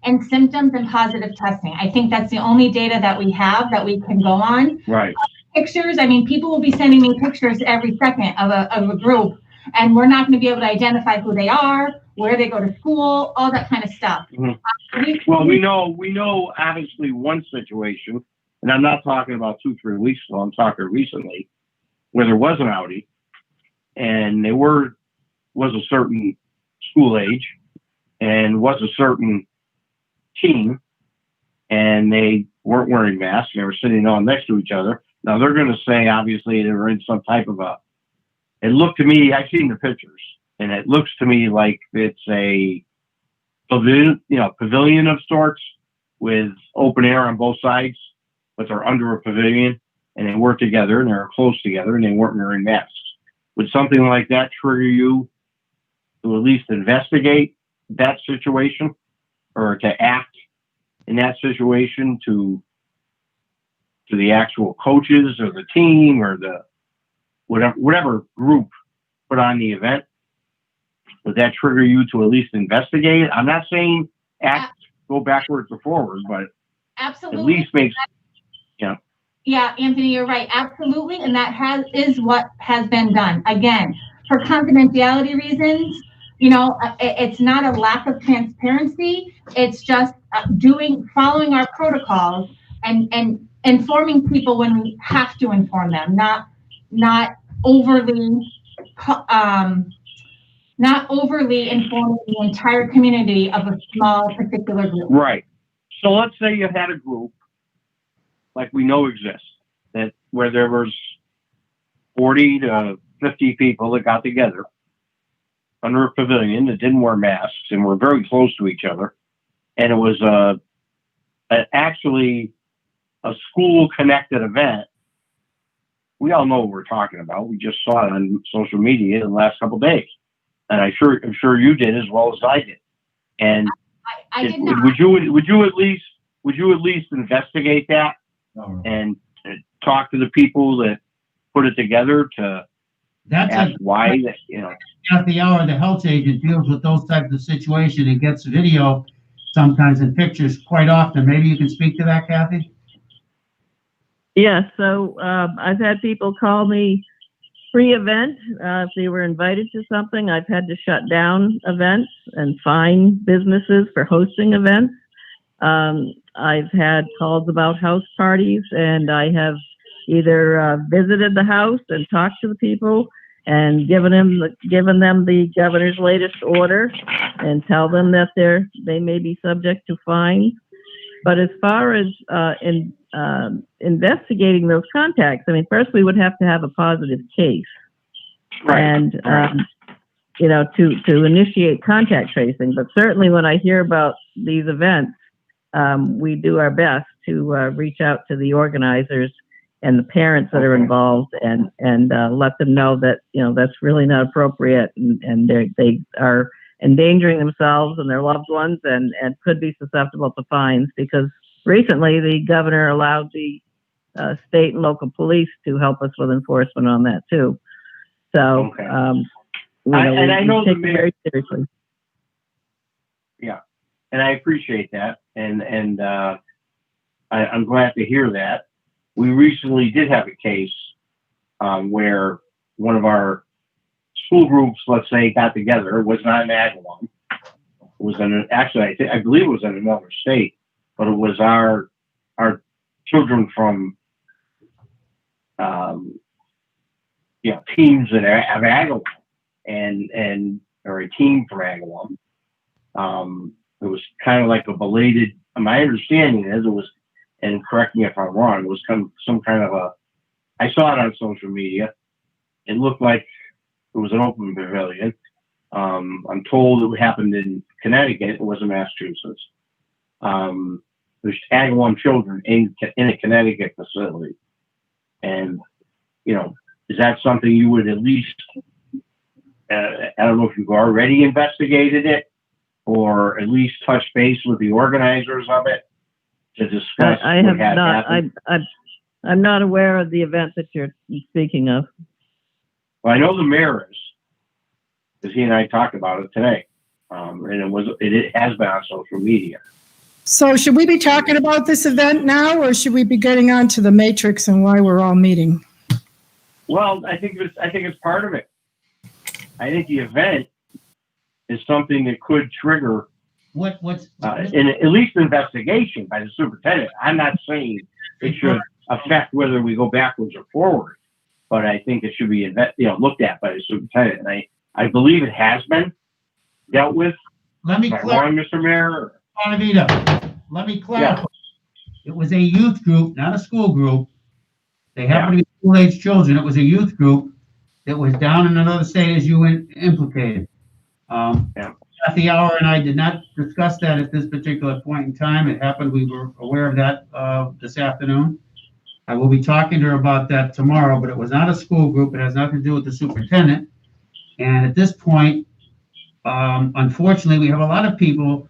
and symptoms and positive testing. I think that's the only data that we have that we can go on. Right. Pictures, I mean, people will be sending me pictures every second of a group, and we're not going to be able to identify who they are, where they go to school, all that kind of stuff. Mhm. Well, we know obviously one situation, and I'm not talking about 2-3 weeks ago, I'm talking recently, where there was an outing, and they was a certain school age, and was a certain team, and they weren't wearing masks, and they were sitting all next to each other. Now they're going to say, obviously, they were in some type of it looked to me, I've seen the pictures, and it looks to me like it's a pavilion of sorts with open air on both sides, but they're under a pavilion, and they work together, and they're close together, and they weren't wearing masks. Would something like that trigger you to at least investigate that situation, or to act in that situation to the actual coaches or the team or the whatever group put on the event? Would that trigger you to at least investigate? I'm not saying go backwards or forward, but Absolutely. at least makes, Yeah, Anthony, you're right. Absolutely. And that is what has been done. Again, for confidentiality reasons, you know, it's not a lack of transparency. It's just following our protocols and informing people when we have to inform them, not overly informing the entire community of a small particular group. right. So let's say you had a group like we know exists, where there was 40 to 50 people that got together under a pavilion that didn't wear masks and were very close to each other. And it was actually a school-connected event. We all know what we're talking about. We just saw it on social media in the last couple of days. And I'm sure you did as well as I did. And I did not. Would you at least investigate that and talk to the people that put it together to That's ask why, that, you know. Kathy Hour, the health agent, deals with those types of situations and gets video sometimes and pictures quite often. Maybe you can speak to that, Kathy? Yeah, so I've had people call me pre-event. If they were invited to something, I've had to shut down events and fine businesses for hosting events. I've had calls about house parties, and I have either visited the house and talked to the people and given them the governor's latest order and tell them that they may be subject to fines. But as far as investigating those contacts, I mean, first we would have to have a positive case, Right. and you know, to initiate contact tracing. But certainly, when I hear about these events, we do our best to reach out to the organizers and the parents that are involved, and let them know that, you know, that's really not appropriate, and they are endangering themselves and their loved ones, and could be susceptible to fines, because recently the governor allowed the state and local police to help us with enforcement on that too. So, Okay. you know, And I know we take the it very seriously. Yeah, and I appreciate that, and I'm glad to hear that. We recently did have a case where one of our school groups, let's say, got together. It was not in Agawam. It was actually, I believe it was in another state, but it was our children from teams of Agawam, and or a team from Agawam. It was kind of like a belated. My understanding is it was, and correct me if I'm wrong, it was some kind of a. I saw it on social media. It looked like it was an open pavilion. I'm told it happened in Connecticut. It wasn't Massachusetts. There's Agawam children in a Connecticut facility, and you know, is that something you would at least? I don't know if you've already investigated it, or at least touch base with the organizers of it to discuss. I have what not. happened. I'm not aware of the event that you're speaking of. Well, I know the mayor is, because he and I talked about it today, and it has been on social media. So should we be talking about this event now, or should we be getting on to the matrix and why we're all meeting? Well, I think it's part of it. I think the event is something that could trigger in at least investigation by the superintendent. I'm not saying it should affect whether we go backwards or forward, but I think it should be looked at by the superintendent. And I believe it has been dealt with. Let me clarify, Mr. Mayor. Let me clarify. Yeah. It was a youth group, not a school group. They happened to be school-age children. It was a youth group that was down in another state, as you implicated. Kathy Hour and I did not discuss that at this particular point in time. It happened, we were aware of that this afternoon. I will be talking to her about that tomorrow, but it was not a school group. It has nothing to do with the superintendent. And at this point, unfortunately, we have a lot of people,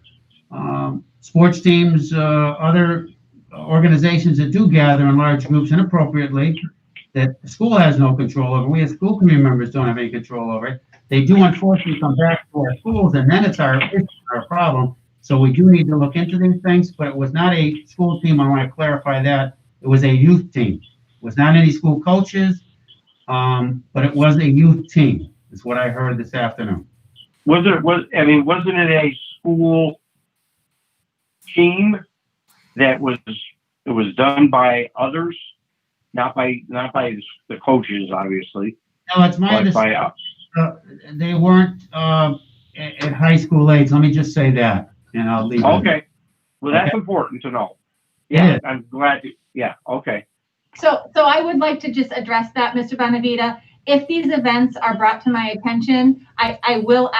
sports teams, other organizations that do gather in large groups inappropriately, that the school has no control over. We as school committee members don't have any control over it. They do unfortunately come back to our schools, and then it's our problem. So we do need to look into these things, but it was not a school team. I want to clarify that. It was a youth team. It was not any school coaches, but it was a youth team, is what I heard this afternoon. Wasn't it a school team that was done by others? Not by the coaches, obviously. No, it's my understanding. They weren't at high school age. Let me just say that, and I'll leave it. Okay. Well, that's important to know. Yeah, I'm glad to. Yeah, okay. So I would like to just address that, Mr. Bonavita. If these events are brought to my attention, I will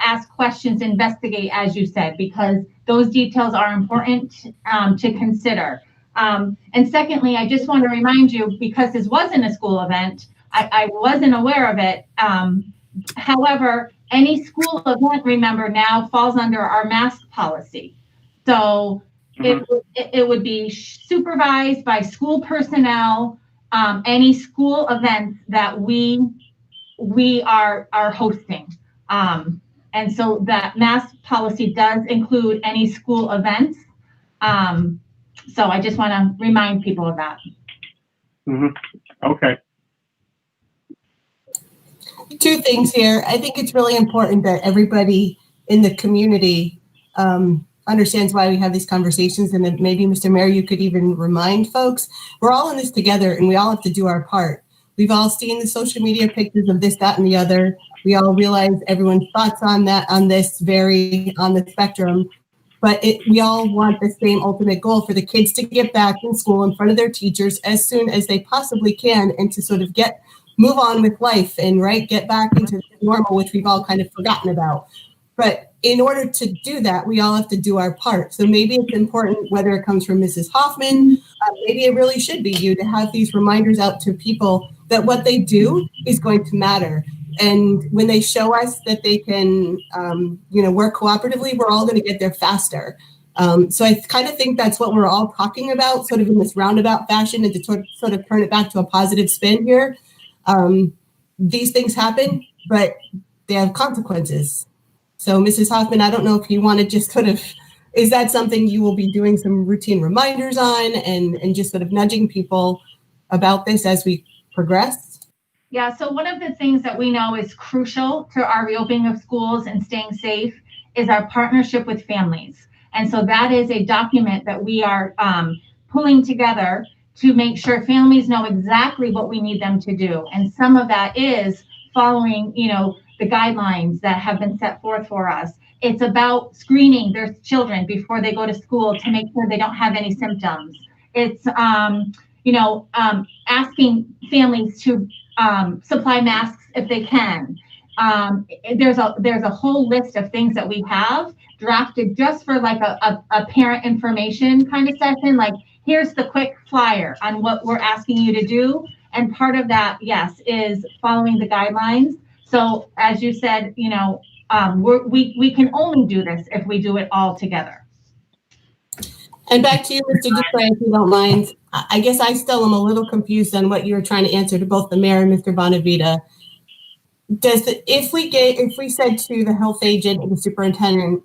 ask questions, investigate, as you said, because those details are important to consider. And secondly, I just want to remind you, because this wasn't a school event, I wasn't aware of it. However, any school event, remember, now falls under our mask policy. So it would be supervised by school personnel. Any school events that we we are hosting. And so that mask policy does include any school events. So I just want to remind people of that. Okay. Two things here. I think it's really important that everybody in the community understands why we have these conversations, and that maybe, Mr. Mayor, you could even remind folks, we're all in this together and we all have to do our part. We've all seen the social media pictures of this, that, and the other. We all realize everyone's thoughts on that, on this vary on the spectrum, but we all want the same ultimate goal for the kids to get back in school in front of their teachers as soon as they possibly can, and to sort of move on with life and get back into normal, which we've all kind of forgotten about. But in order to do that, we all have to do our part. So maybe it's important, whether it comes from Mrs. Hoffman, maybe it really should be you, to have these reminders out to people that what they do is going to matter. And when they show us that they can, work cooperatively, we're all going to get there faster. So I kind of think that's what we're all talking about, sort of in this roundabout fashion, and to sort of turn it back to a positive spin here. These things happen, but they have consequences. So Mrs. Hoffman, I don't know if you want to just is that something you will be doing some routine reminders on, and just sort of nudging people about this as we progress? Yeah, so one of the things that we know is crucial to our reopening of schools and staying safe is our partnership with families. And so that is a document that we are pulling together to make sure families know exactly what we need them to do. And some of that is following, the guidelines that have been set forth for us. It's about screening their children before they go to school to make sure they don't have any symptoms. It's, asking families to supply masks if they can. There's a whole list of things that we have drafted just for like a parent information kind of session. Like, here's the quick flyer on what we're asking you to do. And part of that, yes, is following the guidelines. So as you said, we can only do this if we do it all together. And back to you, Mr. Dupre, if you don't mind. I guess I still am a little confused on what you were trying to answer to both the mayor and Mr. Bonavita. If we said to the health agent and the superintendent,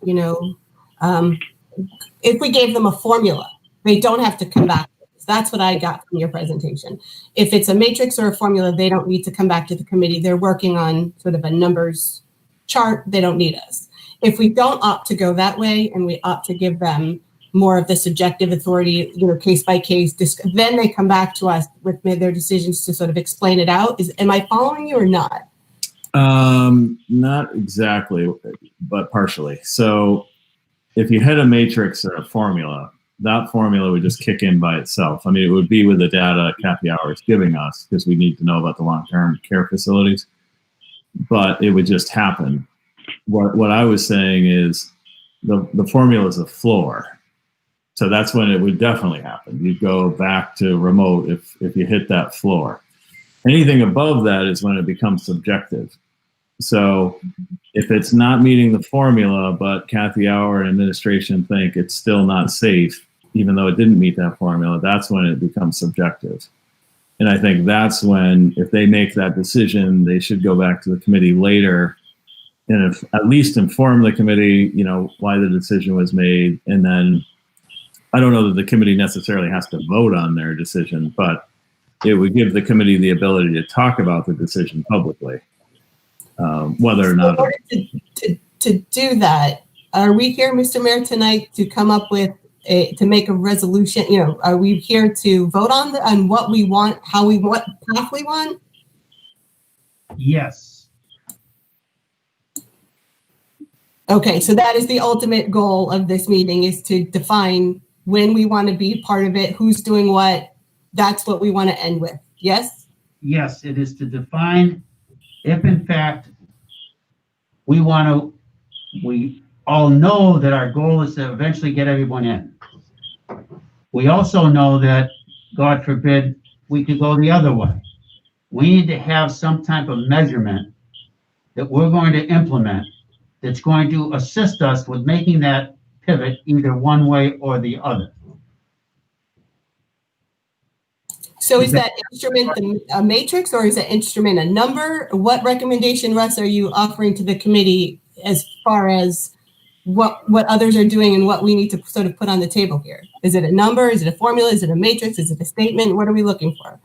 if we gave them a formula, they don't have to come back. That's what I got from your presentation. If it's a matrix or a formula, they don't need to come back to the committee. They're working on sort of a numbers chart. They don't need us. If we don't opt to go that way and we opt to give them more of the subjective authority, case by case, then they come back to us with their decisions to sort of explain it out. Am I following you or not? Not exactly, but partially. So if you had a matrix or a formula, that formula would just kick in by itself. I mean, it would be with the data Kathy Hour is giving us, because we need to know about the long-term care facilities, but it would just happen. What I was saying is the formula is a floor. So that's when it would definitely happen. You'd go back to remote if you hit that floor. Anything above that is when it becomes subjective. So if it's not meeting the formula, but Kathy Hour and administration think it's still not safe, even though it didn't meet that formula, that's when it becomes subjective. And I think that's when, if they make that decision, they should go back to the committee later and at least inform the committee, why the decision was made. And then I don't know that the committee necessarily has to vote on their decision, but it would give the committee the ability to talk about the decision publicly, whether or not. To do that, are we here, Mr. Mayor, tonight to come up with to make a resolution? Are we here to vote on what we want, what path we want? Yes. Okay, so that is the ultimate goal of this meeting, is to define when we want to be part of it, who's doing what. That's what we want to end with. Yes? Yes, it is to define if in fact we all know that our goal is to eventually get everyone in. We also know that, God forbid, we could go the other way. We need to have some type of measurement that we're going to implement that's going to assist us with making that pivot either one way or the other. So is that instrument a matrix, or is that instrument a number? What recommendation, Russ, are you offering to the committee as far as what others are doing and what we need to sort of put on the table here? Is it a number? Is it a formula? Is it a matrix? Is it a statement? What are we looking for?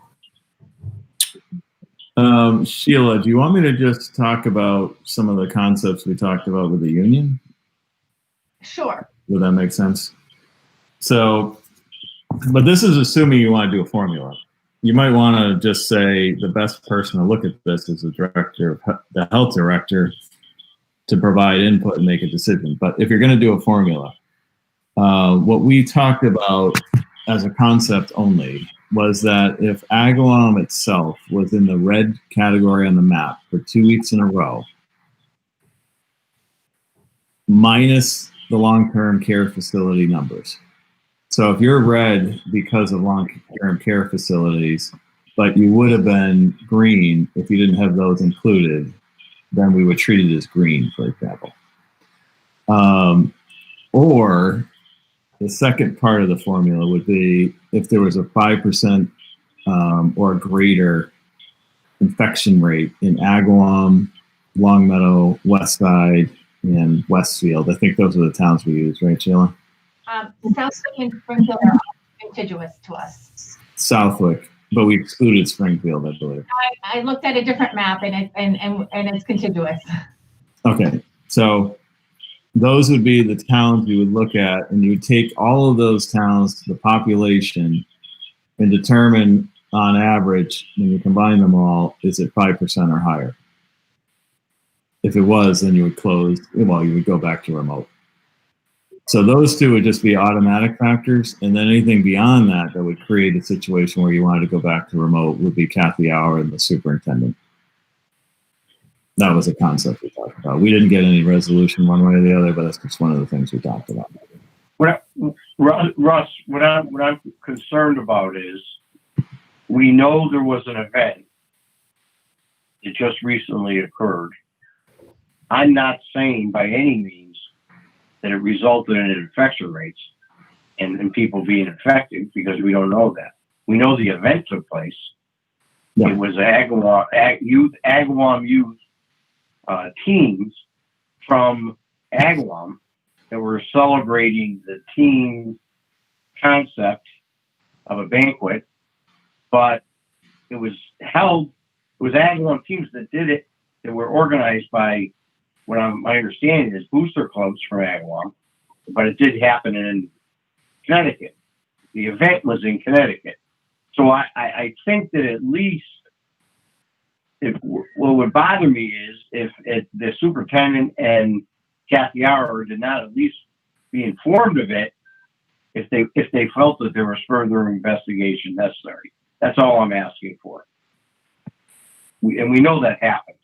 Sheila, do you want me to just talk about some of the concepts we talked about with the union? Sure. Would that make sense? So, but this is assuming you want to do a formula. You might want to just say the best person to look at this is the health director, to provide input and make a decision. But if you're going to do a formula, what we talked about as a concept only was that if Agawam itself was in the red category on the map for 2 weeks in a row, minus the long-term care facility numbers. So if you're red because of long-term care facilities, but you would have been green if you didn't have those included, then we would treat it as green, for example. Or the second part of the formula would be if there was a 5% or greater infection rate in Agawam, Longmeadow, Westside, and Westfield. I think those are the towns we use, right, Sheila? Southwick and Springfield are contiguous to us. Southwick, but we excluded Springfield, I believe. I looked at a different map and it's contiguous. Okay, so those would be the towns we would look at, and you would take all of those towns, the population, and determine on average, when you combine them all, is it 5% or higher? If it was, then you would close, well, you would go back to remote. So those two would just be automatic factors, and then anything beyond that that would create a situation where you wanted to go back to remote would be Kathy Hour and the superintendent. That was a concept we talked about. We didn't get any resolution one way or the other, but that's just one of the things we talked about. Russ, what I'm concerned about is we know there was an event that just recently occurred. I'm not saying by any means that it resulted in infection rates and people being infected, because we don't know that. We know the event took place. Yeah. It was Agawam youth teams from Agawam that were celebrating the team concept of a banquet, but it was Agawam teams that did it, that were organized by, my understanding is, booster clubs from Agawam, but it did happen in Connecticut. The event was in Connecticut. So I think that at least what would bother me is if the superintendent and Kathy Hour did not at least be informed of it, if they felt that there was further investigation necessary. That's all I'm asking for. And we know that happened.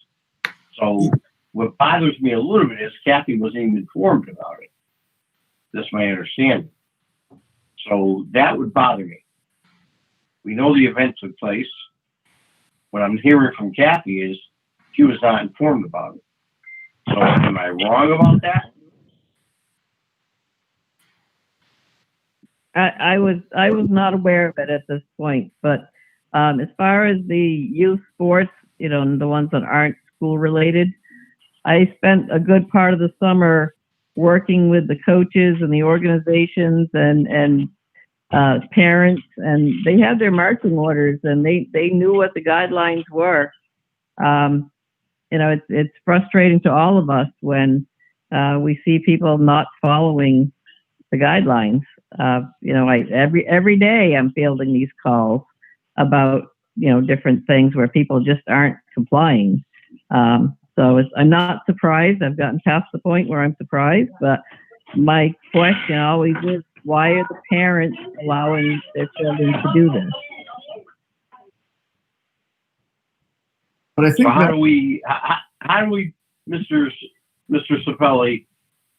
So what bothers me a little bit is Kathy wasn't even informed about it. That's my understanding. So that would bother me. We know the event took place. What I'm hearing from Kathy is she was not informed about it. So am I wrong about that? I was not aware of it at this point, but as far as the youth sports, the ones that aren't school related, I spent a good part of the summer working with the coaches and the organizations and parents, and they had their marching orders and they knew what the guidelines were. It's frustrating to all of us when we see people not following the guidelines. Every day I'm fielding these calls about, different things where people just aren't complying. So I'm not surprised. I've gotten past the point where I'm surprised, but my question always is, why are the parents allowing their children to do this? But I think so how do we, Mr. Sapelli,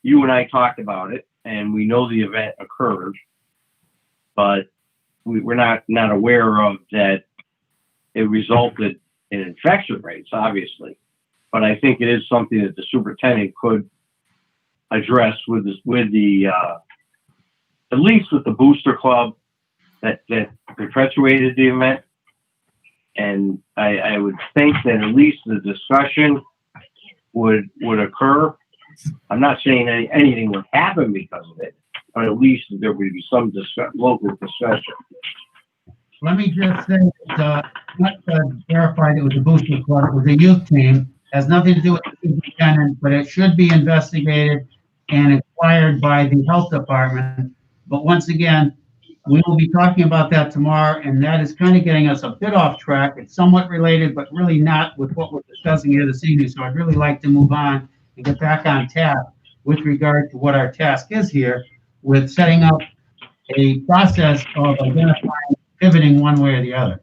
you and I talked about it, and we know the event occurred, but we're not aware of that it resulted in infection rates, obviously. But I think it is something that the superintendent could address with the at least with the booster club that perpetuated the event, And I would think that at least the discussion would occur. I'm not saying anything would happen because of it, but at least there would be some local discussion. Let me just say, not verified it was a booster club, it was a youth team, has nothing to do with the superintendent, but it should be investigated and inquired by the health department. But once again, we will be talking about that tomorrow, and that is kind of getting us a bit off track. It's somewhat related, but really not with what we're discussing here this evening. So I'd really like to move on and get back on task with regard to what our task is here with setting up a process of identifying, pivoting one way or the other.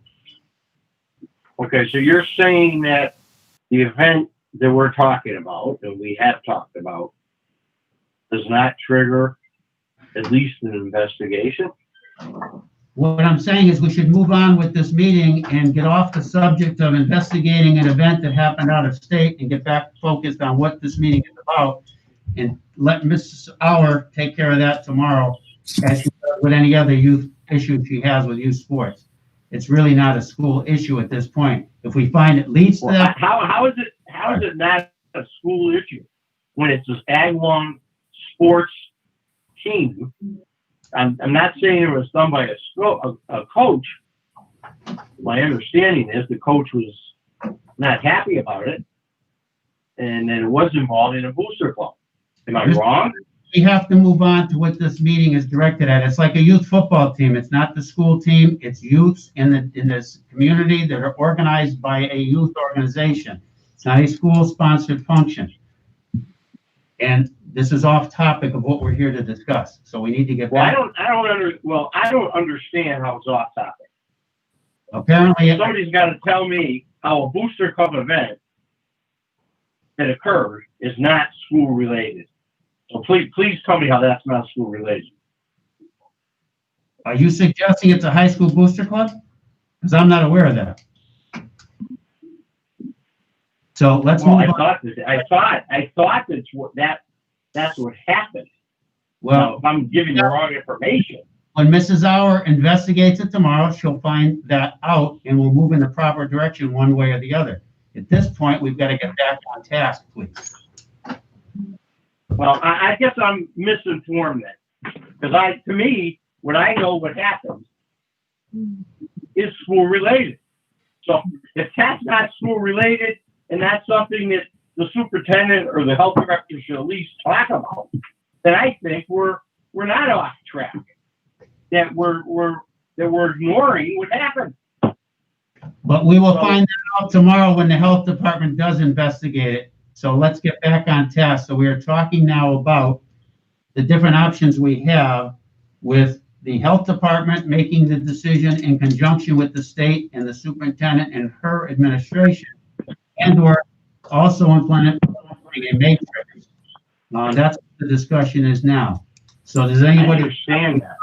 Okay, so you're saying that the event that we're talking about, and we have talked about, does not trigger at least an investigation? What I'm saying is we should move on with this meeting and get off the subject of investigating an event that happened out of state and get back focused on what this meeting is about, and let Mrs. Auer take care of that tomorrow as she does with any other youth issue she has with youth sports. It's really not a school issue at this point. If we find it leads to that. How is it not a school issue when it's an Agawam sports team? I'm not saying it was done by a coach. My understanding is the coach was not happy about it, and then it was involved in a booster club. Am I wrong? We have to move on to what this meeting is directed at. It's like a youth football team. It's not the school team. It's youths in this community that are organized by a youth organization. It's not a school-sponsored function. And this is off topic of what we're here to discuss. So we need to get back. I don't understand how it's off topic. Apparently, Somebody's got to tell me how a booster club event that occurred is not school related. So please tell me how that's not school related. are you suggesting it's a high school booster club? Because I'm not aware of that. So let's Well, move on. I thought that's what happened. Well, If I'm giving the wrong information. when Mrs. Auer investigates it tomorrow, she'll find that out and we'll move in the proper direction one way or the other. At this point, we've got to get back on task, please. Well, I guess I'm misinformed then. Because to me, what I know what happened is school related. So if that's not school related and that's something that the superintendent or the health director should at least talk about, then I think we're not off track. That we're ignoring what happened. But we will find that out tomorrow when the health department does investigate it. So let's get back on task. So we are talking now about the different options we have with the health department making the decision in conjunction with the state and the superintendent and her administration, and/or also implementing a matrix. That's what the discussion is now. So does anybody understand that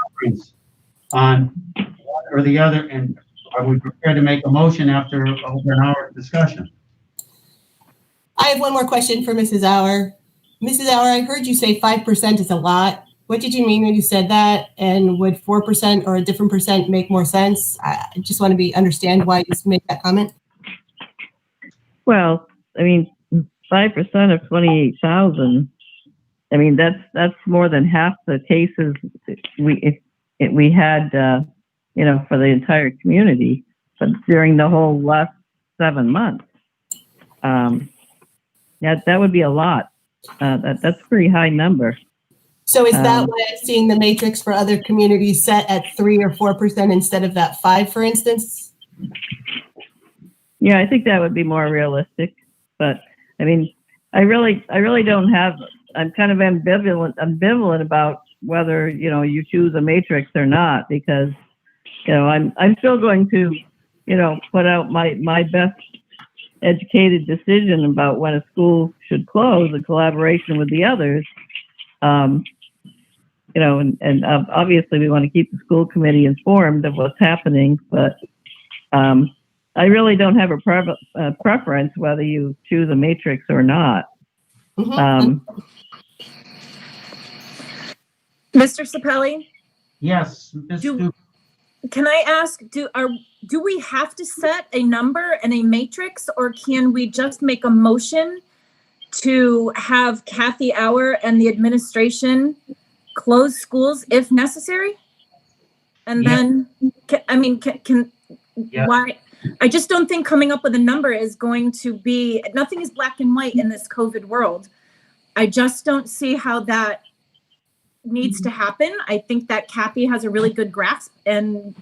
on one or the other, and are we prepared to make a motion after over an hour of discussion? I have one more question for Mrs. Auer. Mrs. Auer, I heard you say 5% is a lot. What did you mean when you said that? And would 4% or a different percent make more sense? I just want to understand why you made that comment. Well, I mean, 5% of 28,000. I mean, that's more than half the cases we had, for the entire community, but during the whole last 7 months. That would be a lot. That's a pretty high number. So is that why I'm seeing the matrix for other communities set at 3 or 4% instead of that 5, for instance? Yeah, I think that would be more realistic. But I mean, I really don't have. I'm kind of ambivalent about whether you choose a matrix or not, because I'm still going to put out my best educated decision about when a school should close in collaboration with the others. And obviously we want to keep the school committee informed of what's happening, but I really don't have a preference whether you choose a matrix or not. Mr. Sapelli, Yes, can I ask, do we have to set a number and a matrix, or can we just make a motion to have Kathy Auer and the administration close schools if necessary? And Yeah. then, Yeah. why? I just don't think coming up with a number is going to be, nothing is black and white in this COVID world. I just don't see how that needs to happen. I think that Kathy has a really good grasp, and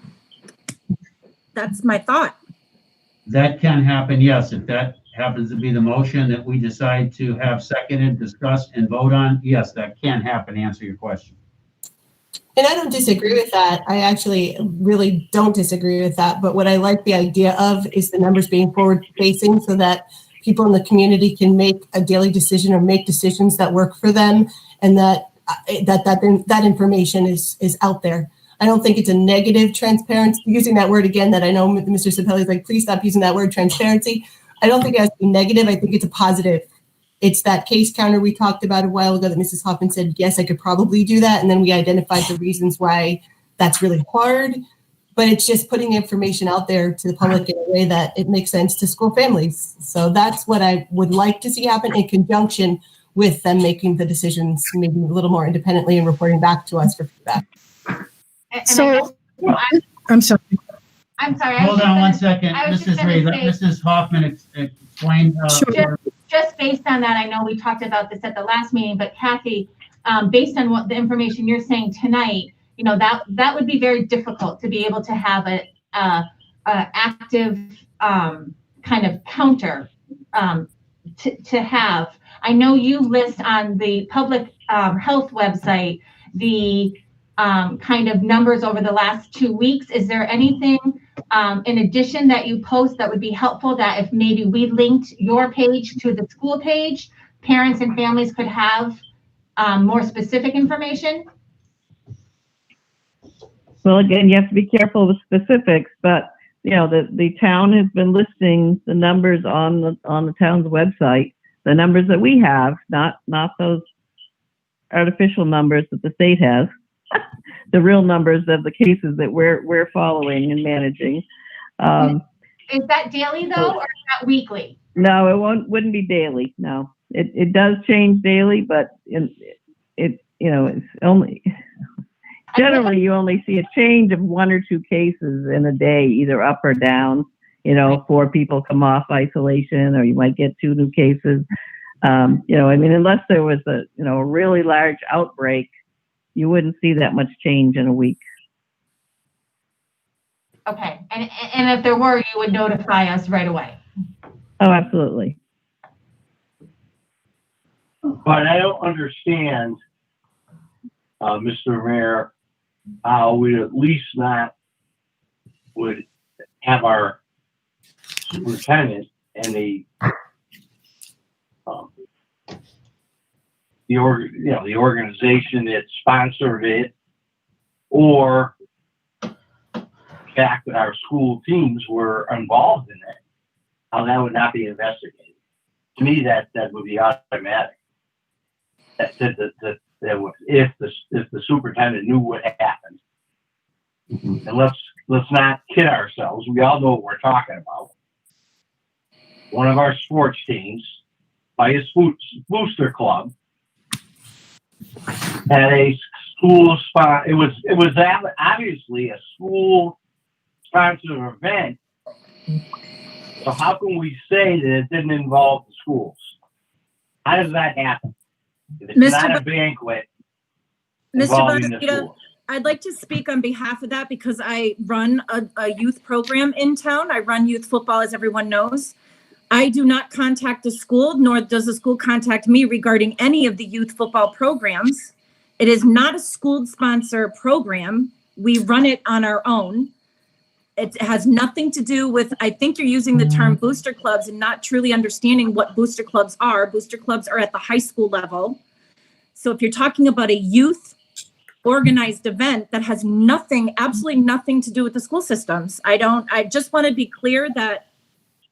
that's my thought. That can happen, yes. If that happens to be the motion that we decide to have seconded, discussed, and vote on, yes, that can happen, to answer your question. And I don't disagree with that. I actually really don't disagree with that. But what I like the idea of is the numbers being forward facing so that people in the community can make a daily decision or make decisions that work for them, and that information is out there. I don't think it's a negative transparency, using that word again, that I know Mr. Sapelli is like, please stop using that word, transparency. I don't think it has to be negative. I think it's a positive. It's that case counter we talked about a while ago that Mrs. Hoffman said, yes, I could probably do that. And then we identified the reasons why that's really hard. But it's just putting information out there to the public in a way that it makes sense to school families. So that's what I would like to see happen, in conjunction with them making the decisions maybe a little more independently and reporting back to us for feedback. So, I'm sorry. I'm sorry. Hold on one second, I was just Mrs. gonna Reed, let say- Mrs. Hoffman explain. Just based on that, I know we talked about this at the last meeting, but Kathy, based on what the information you're saying tonight, that would be very difficult to be able to have a active kind of counter to have. I know you list on the public health website the kind of numbers over the last 2 weeks. Is there anything in addition that you post that would be helpful, that if maybe we linked your page to the school page, parents and families could have more specific information? Well, again, you have to be careful with specifics, but the town has been listing the numbers on the town's website, the numbers that we have, not those artificial numbers that the state has, the real numbers of the cases that we're following and managing. Is that daily though, or is that weekly? No, it wouldn't be daily. No, it does change daily, but it's only. Generally, you only see a change of 1 or 2 cases in a day, either up or down. 4 people come off isolation, or you might get 2 new cases. Unless there was a really large outbreak, you wouldn't see that much change in a week. Okay, and if there were, you would notify us right away. Oh, absolutely. But I don't understand, Mr. Mayor, how we at least not would have our superintendent and the organization that sponsored it, or the fact that our school teams were involved in it, how that would not be investigated. To me, that would be automatic. That if the superintendent knew what happened, and let's not kid ourselves. We all know what we're talking about. One of our sports teams, by his booster club, had a school spot. It was obviously a school sponsored event. So how can we say that it didn't involve the schools? How does that happen? If it's not a banquet involving the schools. I'd like to speak on behalf of that because I run a youth program in town. I run youth football, as everyone knows. I do not contact the school, nor does the school contact me regarding any of the youth football programs. It is not a school-sponsored program. We run it on our own. It has nothing to do with, I think you're using the term booster clubs and not truly understanding what booster clubs are. Booster clubs are at the high school level. So if you're talking about a youth organized event that has nothing, absolutely nothing to do with the school systems, I just want to be clear that,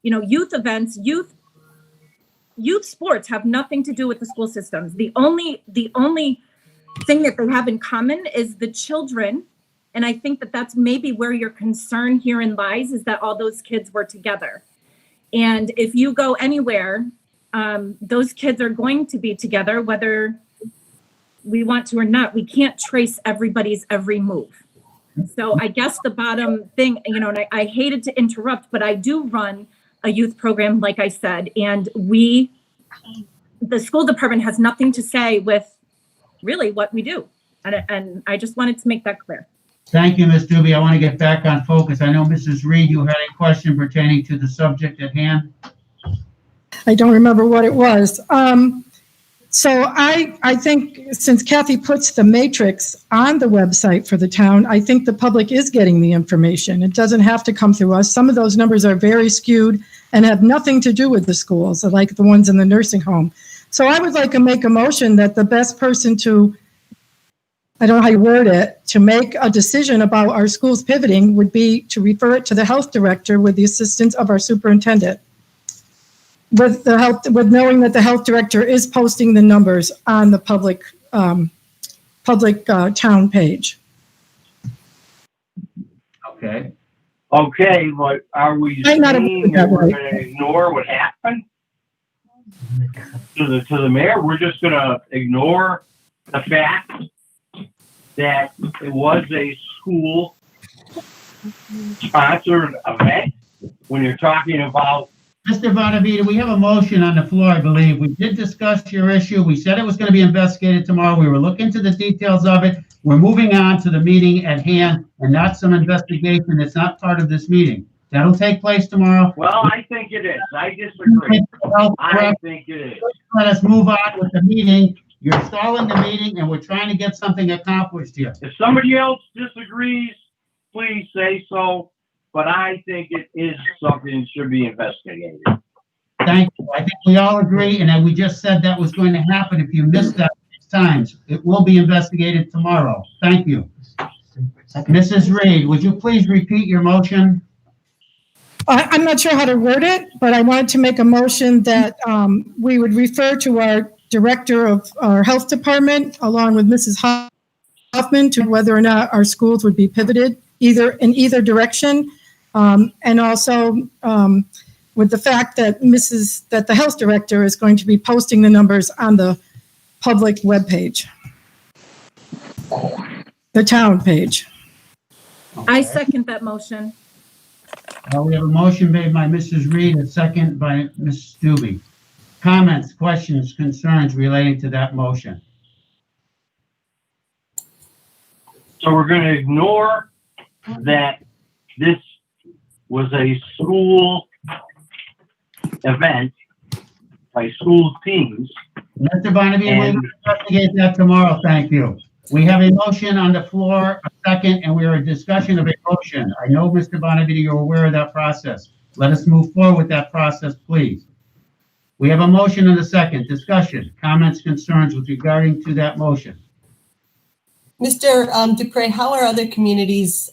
youth events, youth sports have nothing to do with the school systems. The only thing that they have in common is the children And I think that that's maybe where your concern herein lies, is that all those kids were together. And if you go anywhere, those kids are going to be together, whether we want to or not. We can't trace everybody's every move. So I guess the bottom thing, you know, and I hated to interrupt, but I do run a youth program, like I said, and the school department has nothing to say with really what we do. And I just wanted to make that clear. Thank you, Ms. Doobie. I want to get back on focus. I know, Mrs. Reed, you had a question pertaining to the subject at hand. I don't remember what it was. So I think since Kathy puts the matrix on the website for the town, I think the public is getting the information. It doesn't have to come through us. Some of those numbers are very skewed and have nothing to do with the schools, like the ones in the nursing home. So I would like to make a motion that the best person to, I don't know how you word it, to make a decision about our schools pivoting would be to refer it to the health director with the assistance of our superintendent. With knowing that the health director is posting the numbers on the public town page. Okay. Okay, but are we saying that we're going to ignore what happened to the mayor? We're just going to ignore the fact that it was a school sponsored event when you're talking about. Mr. Bonavita, we have a motion on the floor, I believe. We did discuss your issue. We said it was going to be investigated tomorrow. We were looking into the details of it. We're moving on to the meeting at hand and not some investigation that's not part of this meeting. That'll take place tomorrow. Well, I think it is. I disagree. I think it is. Let us move on with the meeting. You're stalling the meeting and we're trying to get something accomplished here. If somebody else disagrees, please say so. But I think it is something that should be investigated. Thank you. I think we all agree, and we just said that was going to happen. If you missed that 6 times, it will be investigated tomorrow. Thank you. Mrs. Reed, would you please repeat your motion? I'm not sure how to word it, but I wanted to make a motion that we would refer to our director of our health department, along with Mrs. Hoffman, to whether or not our schools would be pivoted in either direction. And also with the fact that the health director is going to be posting the numbers on the public webpage, the town page. Okay. I second that motion. We have a motion made by Mrs. Reed, a second by Ms. Stubbe. Comments, questions, concerns relating to that motion? So we're going to ignore that this was a school event by school teams. Mr. Bonavita, we'll investigate that tomorrow. Thank you. We have a motion on the floor, a second, and we are in discussion of a motion. I know, Mr. Bonavita, you're aware of that process. Let us move forward with that process, please. We have a motion and a second. Discussion, comments, concerns with regarding to that motion. Mr. Dupre, how are other communities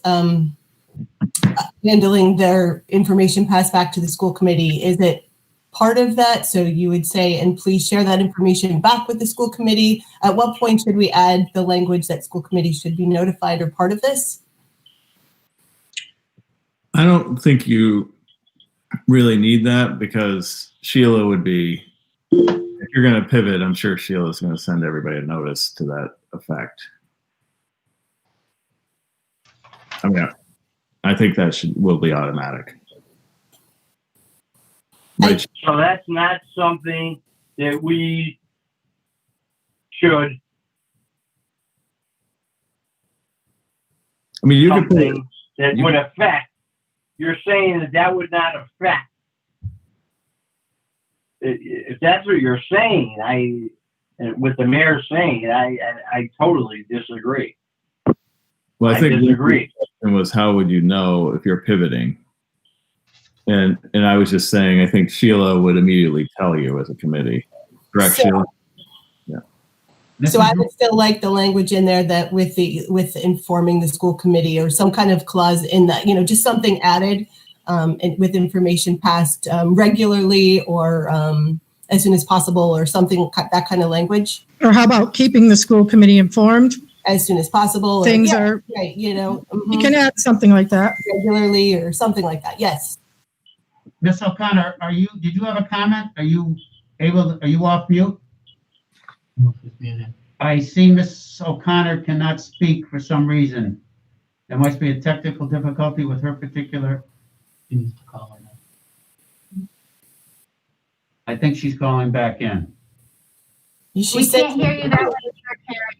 handling their information passed back to the school committee? Is it part of that? So you would say, and please share that information back with the school committee. At what point should we add the language that school committee should be notified or part of this? I don't think you really need that, because Sheila would be, if you're going to pivot, I'm sure Sheila's going to send everybody a notice to that effect. I mean, I think that will be automatic. Right. So that's not something that we should. I mean, you could put something that would affect. You're saying that would not affect. If that's what you're saying, with the mayor saying, I totally disagree. Well, I think disagree. The question was, how would you know if you're pivoting? And I was just saying, I think Sheila would immediately tell you as a committee. Correct, Sheila? Yeah. So I would still like the language in there that with informing the school committee, or some kind of clause in that, just something added and with information passed regularly or as soon as possible, or something, that kind of language. Or how about keeping the school committee informed as soon as possible. or- Things yeah, are, right, you know, you can add something like that. regularly or something like that. Yes. Ms. O'Connor, did you have a comment? Are you off mute? I see Ms. O'Connor cannot speak for some reason. There must be a technical difficulty with her particular. I think she's calling back in. She We said, can't hear you that way, Karen.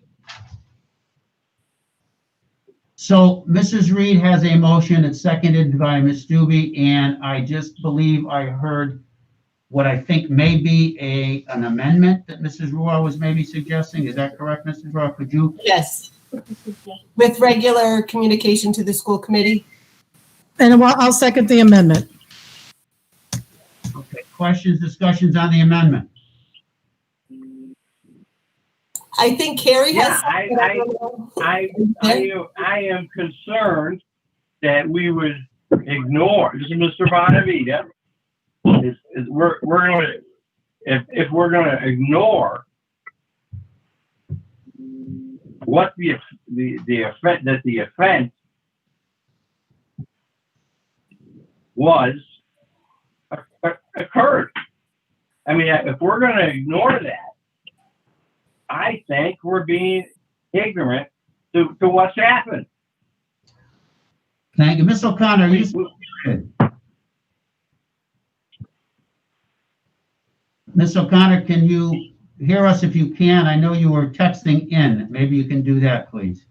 So Mrs. Reed has a motion. It's seconded by Ms. Doobie, and I just believe I heard what I think may be an amendment that Mrs. Roy was maybe suggesting. Is that correct, Mrs. Roy? Could you? yes. With regular communication to the school committee. And I'll second the amendment. Okay, questions, discussions on the amendment? I think Carrie Yeah, has. I am concerned that we would ignore, this is Mr. Bonavita, we're going to, if we're going to ignore what the offense was occurred. I mean, if we're going to ignore that, I think we're being ignorant to what's happened. Thank you. Ms. O'Connor, Ms. O'Connor, can you hear us if you can? I know you were texting in. Maybe you can do that, please.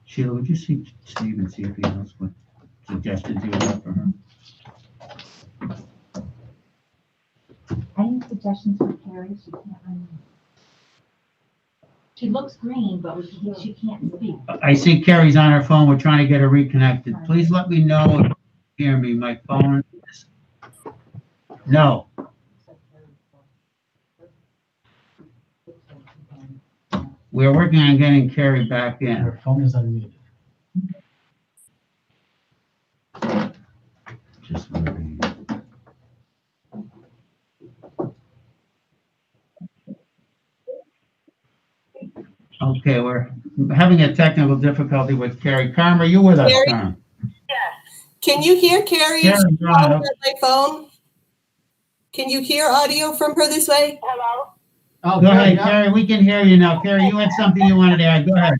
Sheila, would you see Steve and see if he knows what suggestions you have for her? Any suggestions for Carrie? She can't unmute. She looks green, but she can't speak. I see Carrie's on her phone. We're trying to get her reconnected. Please let me know if you hear me. My phone is... No. We're working on getting Carrie back in. Her phone is unmuted. Just moving. Okay, we're having a technical difficulty with Carrie. Carm, are you with us, Carrie? Carm? Can you hear Carrie? Carrie, Is she go ahead. on my phone? Can you hear audio from her this way? Hello? Oh, Go ahead, yeah. Carrie. We can hear you now. Carrie, you had something you wanted to add. Go ahead.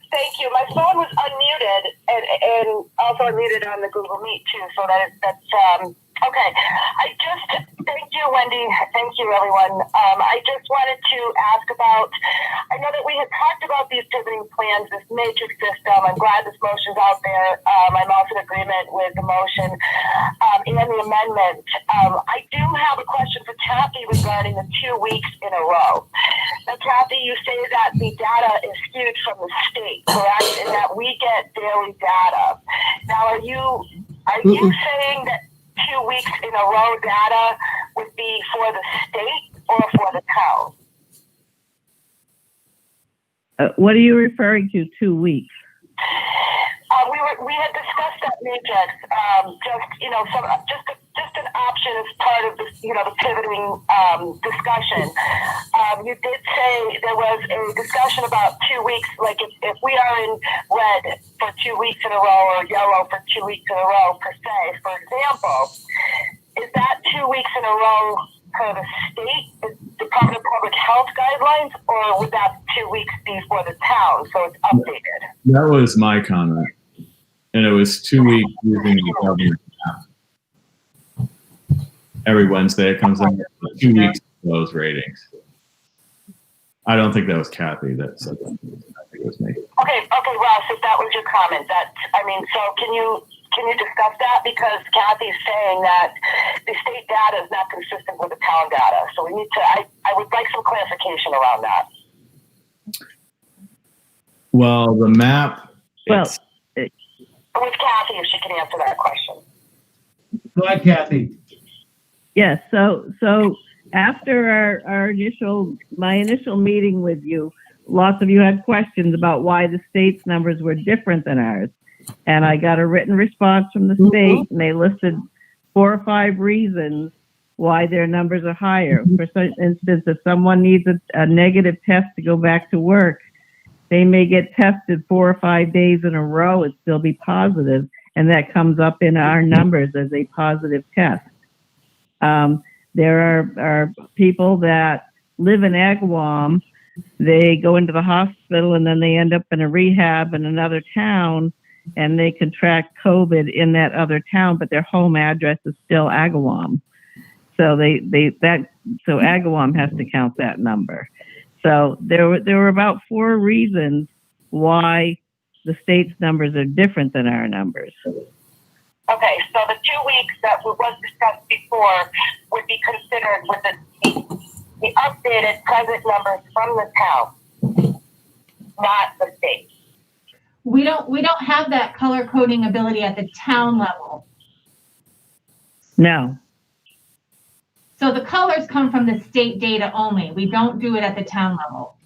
Thank you. My phone was unmuted and also unmuted on the Google Meet too. So that's okay. Thank you, Wendy. Thank you, everyone. I just wanted to ask about, I know that we had talked about these pivoting plans, this matrix system. I'm glad this motion's out there. I'm also in agreement with the motion and the amendment. I do have a question for Kathy regarding the 2 weeks in a row. Now, Kathy, you say that the data is skewed from the state, correct? And that we get daily data. Now, are you saying that 2 weeks in a row data would be for the state or for the town? What are you referring to, 2 weeks? We had discussed that matrix, just an option as part of this, the pivoting discussion. You did say there was a discussion about 2 weeks, like if we are in red for 2 weeks in a row or yellow for 2 weeks in a row per se, for example, is that 2 weeks in a row per the state Department of Public Health guidelines, or would that 2 weeks be for the town so it's updated? That was my comment. And it was 2 weeks using the government app. Every Wednesday it comes in 2 weeks of those ratings. I don't think that was Kathy that said that. I think it was me. Okay, Ross, if that was your comment, so can you discuss that? Because Kathy's saying that the state data is not consistent with the town data. So we need to, I would like some clarification around that. Well, the map. With Kathy, if she can answer that question. Go ahead, Kathy. Yes. So after my initial meeting with you, lots of you had questions about why the state's numbers were different than ours. And I got a written response from the state, and they listed 4 or 5 reasons why their numbers are higher. For instance, if someone needs a negative test to go back to work, They may get tested 4 or 5 days in a row and still be positive, and that comes up in our numbers as a positive test. There are people that live in Agawam. They go into the hospital and then they end up in a rehab in another town, and they contract COVID in that other town, but their home address is still Agawam. So so Agawam has to count that number. So there were about 4 reasons why the state's numbers are different than our numbers. Okay, so the 2 weeks that was discussed before would be considered with the updated present numbers from the town, not the state. We don't have that color coding ability at the town level. No. So the colors come from the state data only. We don't do it at the town level.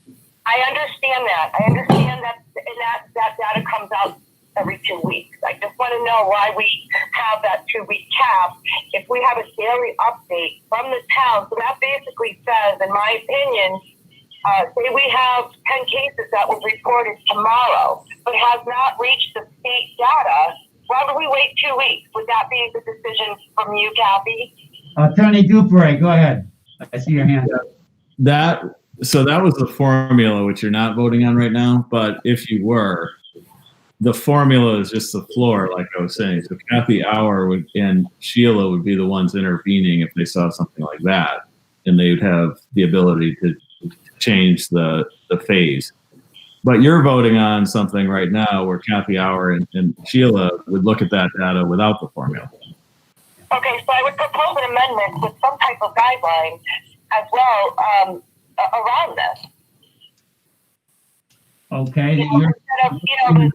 I understand that. I understand that, and that data comes out every 2 weeks. I just want to know why we have that 2-week cap if we have a daily update from the town. So that basically says, in my opinion, say we have 10 cases that was reported tomorrow, but has not reached the state data. Why would we wait 2 weeks? Would that be the decision from you, Kathy? Attorney Dupre, go ahead. I see your hand up. So that was the formula, which you're not voting on right now. But if you were, the formula is just the floor, like I was saying. So Kathy Hour and Sheila would be the ones intervening if they saw something like that, and they would have the ability to change the phase. But you're voting on something right now where Kathy Hour and Sheila would look at that data without the formula. Okay, so I would propose an amendment with some type of guideline as well around this. Okay. Instead of, the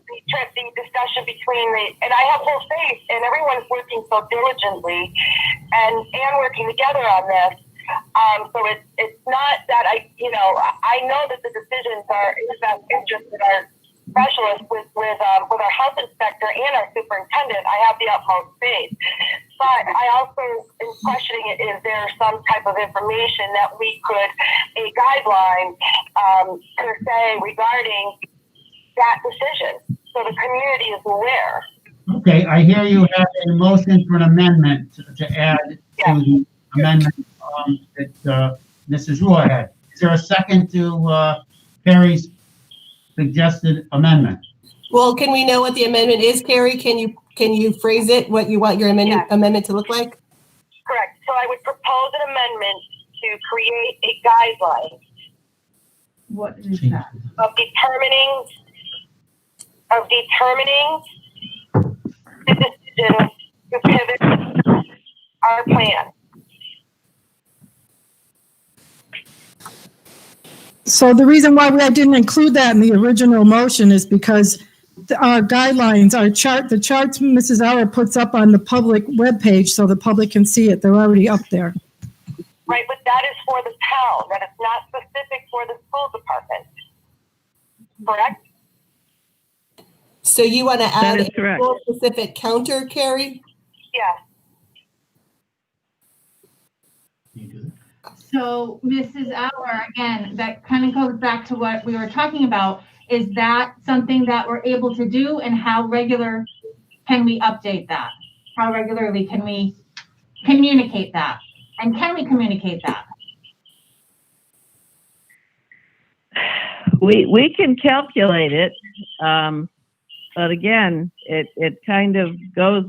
discussion between and I have full faith, and everyone's working so diligently and working together on this. So it's not that I know that the decisions are in the best interest of our specialists with our health inspector and our superintendent. I have the utmost faith. But I also am questioning it, is there some type of information that we could, a guideline per se regarding that decision so the community is aware? Okay, I hear you have a motion for an amendment to add to the amendment that Mrs. Rule had. Is there a second to Perry's suggested amendment? Well, can we know what the amendment is, Carrie? Can you phrase it, what you want your amendment to look like? Correct. So I would propose an amendment to create a guideline. What is that? Of determining the decision to pivot our plan. So the reason why I didn't include that in the original motion is because our guidelines, the charts Mrs. Auer puts up on the public webpage so the public can see it. They're already up there. Right, but that is for the town. That is not specific for the school department. Correct? So you want to add is a correct. specific counter, Carrie? Yes. So Mrs. Auer, again, that kind of goes back to what we were talking about. Is that something that we're able to do, and how regular can we update that? How regularly can we communicate that? And can we communicate that? We can calculate it, but again, it kind of goes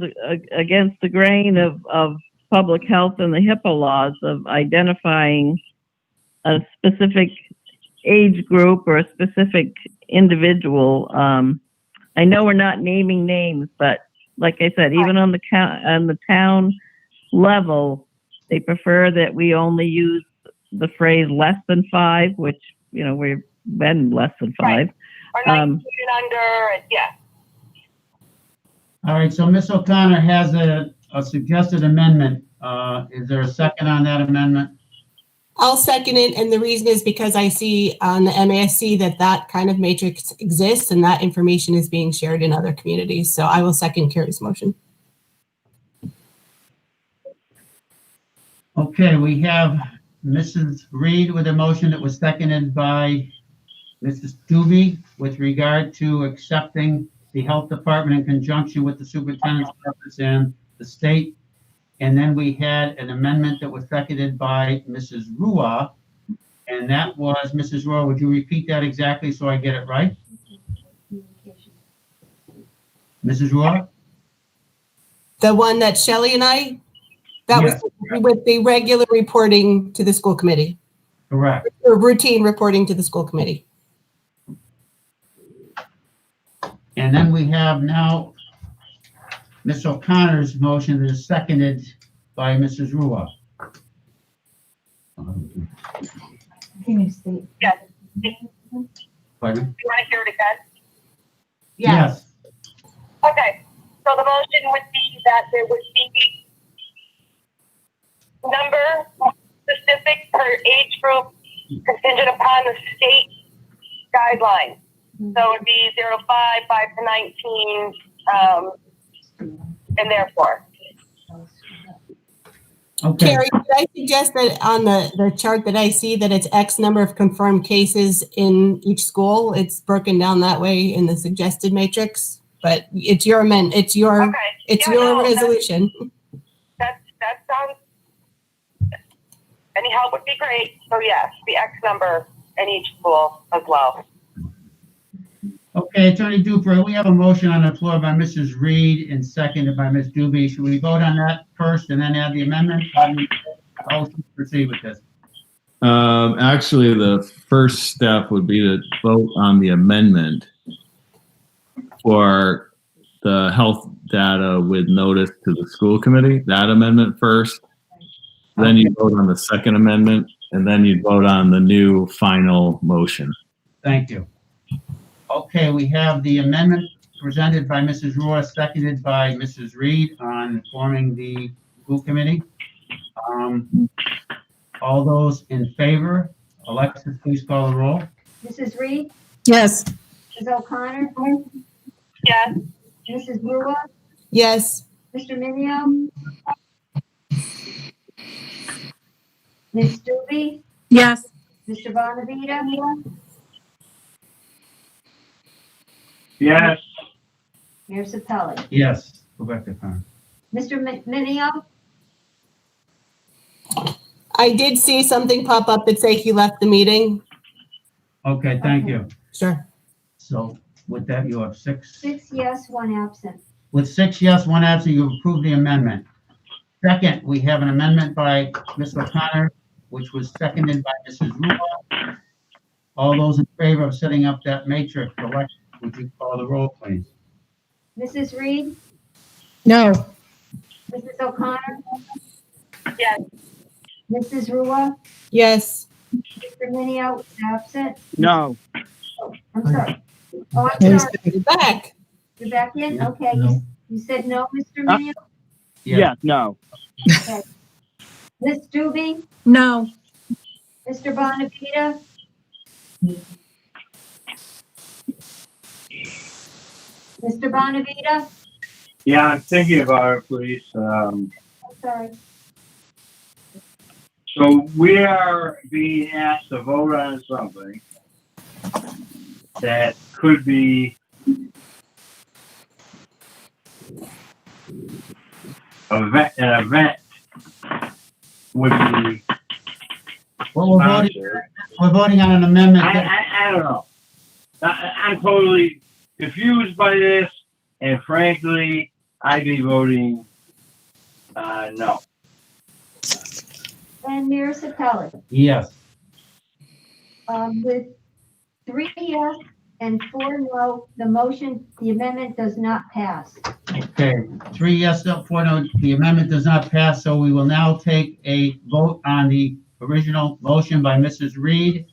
against the grain of public health and the HIPAA laws of identifying a specific age group or a specific individual. I know we're not naming names, but like I said, even on the town level, they prefer that we only use the phrase less than 5, which, we've been less than 5. Right. Or 19 and under, yeah. All right, so Ms. O'Connor has a suggested amendment. Is there a second on that amendment? I'll second it, and the reason is because I see on the MASC that kind of matrix exists and that information is being shared in other communities. So I will second Carrie's motion. Okay, we have Mrs. Reed with a motion that was seconded by Mrs. Doobie, with regard to accepting the health department in conjunction with the superintendent's office and the state. And then we had an amendment that was seconded by Mrs. Rua. And that was, Mrs. Rua, would you repeat that exactly so I get it right? Mrs. Rua? The one that Shelley and I, that Yes. was with the regular reporting to the school committee, Correct. or routine reporting to the school committee. And then we have now Ms. O'Connor's motion that is seconded by Mrs. Rua. Can you state? Yes. Pardon? You want to hear it again? Yes. Okay, so the motion would be that there would be number specific per age group contingent upon the state guidelines. So it would be 0 to 5, 5 to 19, and therefore. Okay. Carrie, could I suggest that on the chart that I see that it's X number of confirmed cases in each school? It's broken down that way in the suggested matrix, but it's your it's your, Okay. it's Yeah, your no, resolution. That sounds, any help would be great. So yes, the X number in each school as well. Okay, Attorney Dupre, we have a motion on the floor by Mrs. Reed and seconded by Ms. Doobie. Should we vote on that first and then add the amendment? How should we proceed with this? Actually, the first step would be to vote on the amendment for the health data with notice to the school committee, that amendment first. Then you vote on the second amendment, and then you vote on the new final motion. Thank you. Okay, we have the amendment presented by Mrs. Roy, seconded by Mrs. Reed on forming the school committee. All those in favor, Alexis, please call the roll. Mrs. Reed? Yes. Ms. O'Connor? Yes. Mrs. Rua? Yes. Mr. Minio? Ms. Doobie? Yes. Mr. Bonavita? Yes. Mayor Sapelli? Yes, Rebecca Khan. Mr. Minio? I did see something pop up that say he left the meeting. Okay, thank you. Sure. So with that, you have 6. 6 yes, 1 absent. With 6 yes, 1 absent, you approve the amendment. Second, we have an amendment by Ms. O'Connor, which was seconded by Mrs. Rubel. All those in favor of setting up that matrix, Alexa, would you call the roll, please? Mrs. Reed? No. Mrs. O'Connor? Yes. Mrs. Rua? Yes. Mr. Minio is absent? No. Oh, I'm sorry. Oh, I'm sorry. You're back. You're back in? Yeah, Okay. no. You said no, Mr. Minio? Yes, no. Okay. Ms. Doobie? No. Mr. Bonavita? Mr. Bonavita? Yeah, I'm thinking about it, please. I'm sorry. So we are being asked to vote on something that could be an event would be Well, we're voting on an amendment. I don't know. I'm totally confused by this, and frankly, I'd be voting no. And Mayor Sapelli? Yes. With 3 yes and 4 no, the amendment does not pass. Okay, 3 yes, 4 no, the amendment does not pass, so we will now take a vote on the original motion by Mrs. Reed,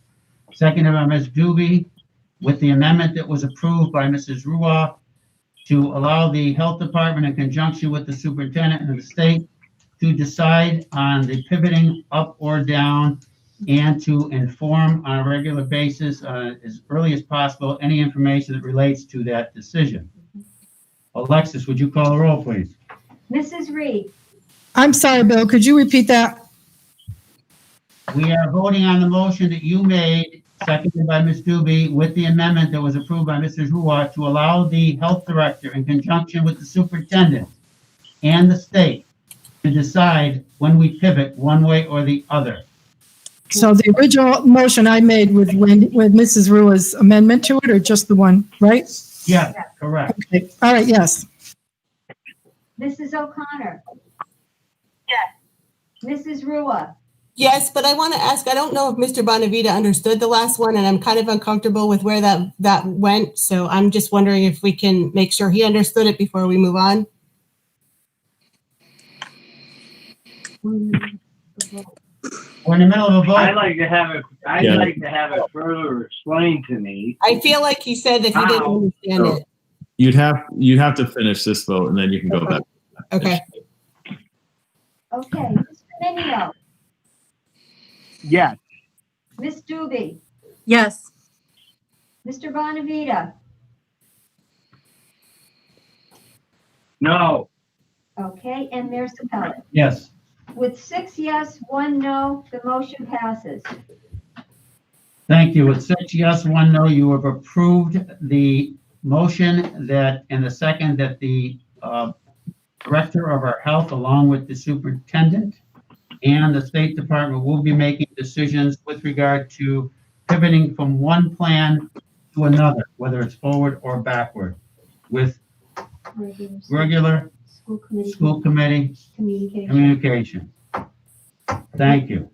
seconded by Ms. Doobie, with the amendment that was approved by Mrs. Ruoff to allow the health department in conjunction with the superintendent and the state to decide on the pivoting up or down and to inform on a regular basis, as early as possible, any information that relates to that decision. Alexis, would you call the roll, please? Mrs. Reed? I'm sorry, Bill. Could you repeat that? We are voting on the motion that you made seconded by Ms. Doobie, with the amendment that was approved by Mr. Ruart to allow the health director in conjunction with the superintendent and the state to decide when we pivot one way or the other. So the original motion I made with Mrs. Rua's amendment to it, or just the one, right? Yes, correct. Okay. All right, yes. Mrs. O'Connor, Yes. Mrs. Rua, Yes, but I want to ask, I don't know if Mr. Bonavita understood the last one, and I'm kind of uncomfortable with where that went. So I'm just wondering if we can make sure he understood it before we move on. We're in the middle of a I'd vote. like to have it, Yeah. like to have it further explained to me. I feel like he said that he didn't How? understand it. You'd have to finish this vote and then you can go back. Okay. okay, Mr. Minio, Yes. Miss Doobie, Yes. Mr. Bonavita, No. okay, and Mayor Sapelli. Yes. With 6 yes, 1 no, the motion passes. Thank you. With 6 yes, 1 no, you have approved the motion that, and the second that the director of our health, along with the superintendent and the State Department, will be making decisions with regard to pivoting from one plan to another, whether it's forward or backward, with regular school committee communication. Thank you.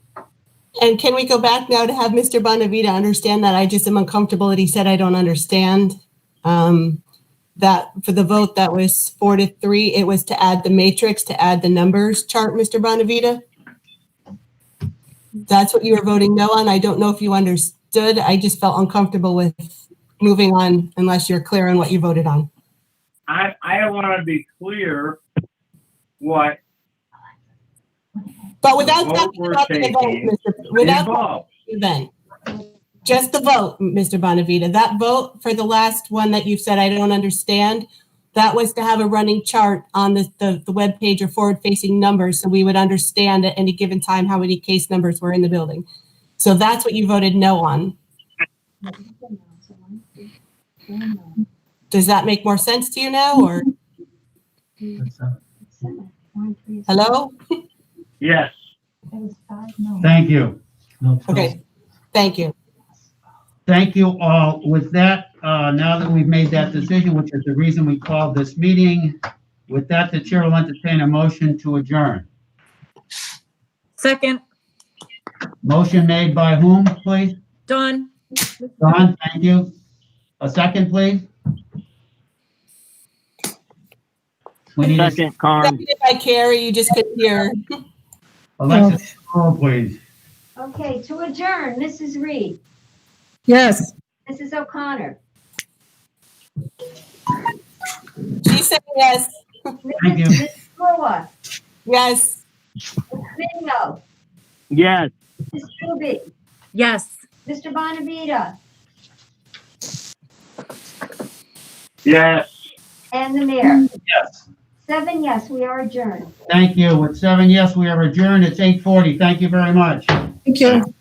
And can we go back now to have Mr. Bonavita understand that I just am uncomfortable that he said I don't understand? That for the vote that was 4-3, it was to add the matrix, to add the numbers chart, Mr. Bonavita? That's what you were voting no on? I don't know if you understood. I just felt uncomfortable with moving on unless you're clear on what you voted on. I want to be clear what But without vote talking we're about the event, taking without involved. the event, just the vote, Mr. Bonavita. That vote for the last one that you said I don't understand, that was to have a running chart on the webpage or forward-facing numbers so we would understand at any given time how many case numbers were in the building. So that's what you voted no on. Does that make more sense to you now, or? Hello? Yes. Thank you. Okay, thank you. Thank you all. With that, now that we've made that decision, which is the reason we called this meeting, with that, the chair will entertain a motion to adjourn. Second, Motion made by whom, please? Dawn. Don, thank you. A second, please? We need a Second, Carm. Seconded by Carrie, you just couldn't hear. Alexis, roll, please. Okay, to adjourn, Mrs. Reed, Yes. Mrs. O'Connor, She said yes. Thank you. Mrs. Rua, Yes. Minio, Yes. Miss Doobie, Yes. Mr. Bonavita, Yes. and the mayor. Yes. 7 yes, we are adjourned. Thank you. With 7 yes, we are adjourned. It's 8:40. Thank you very much. Thank you.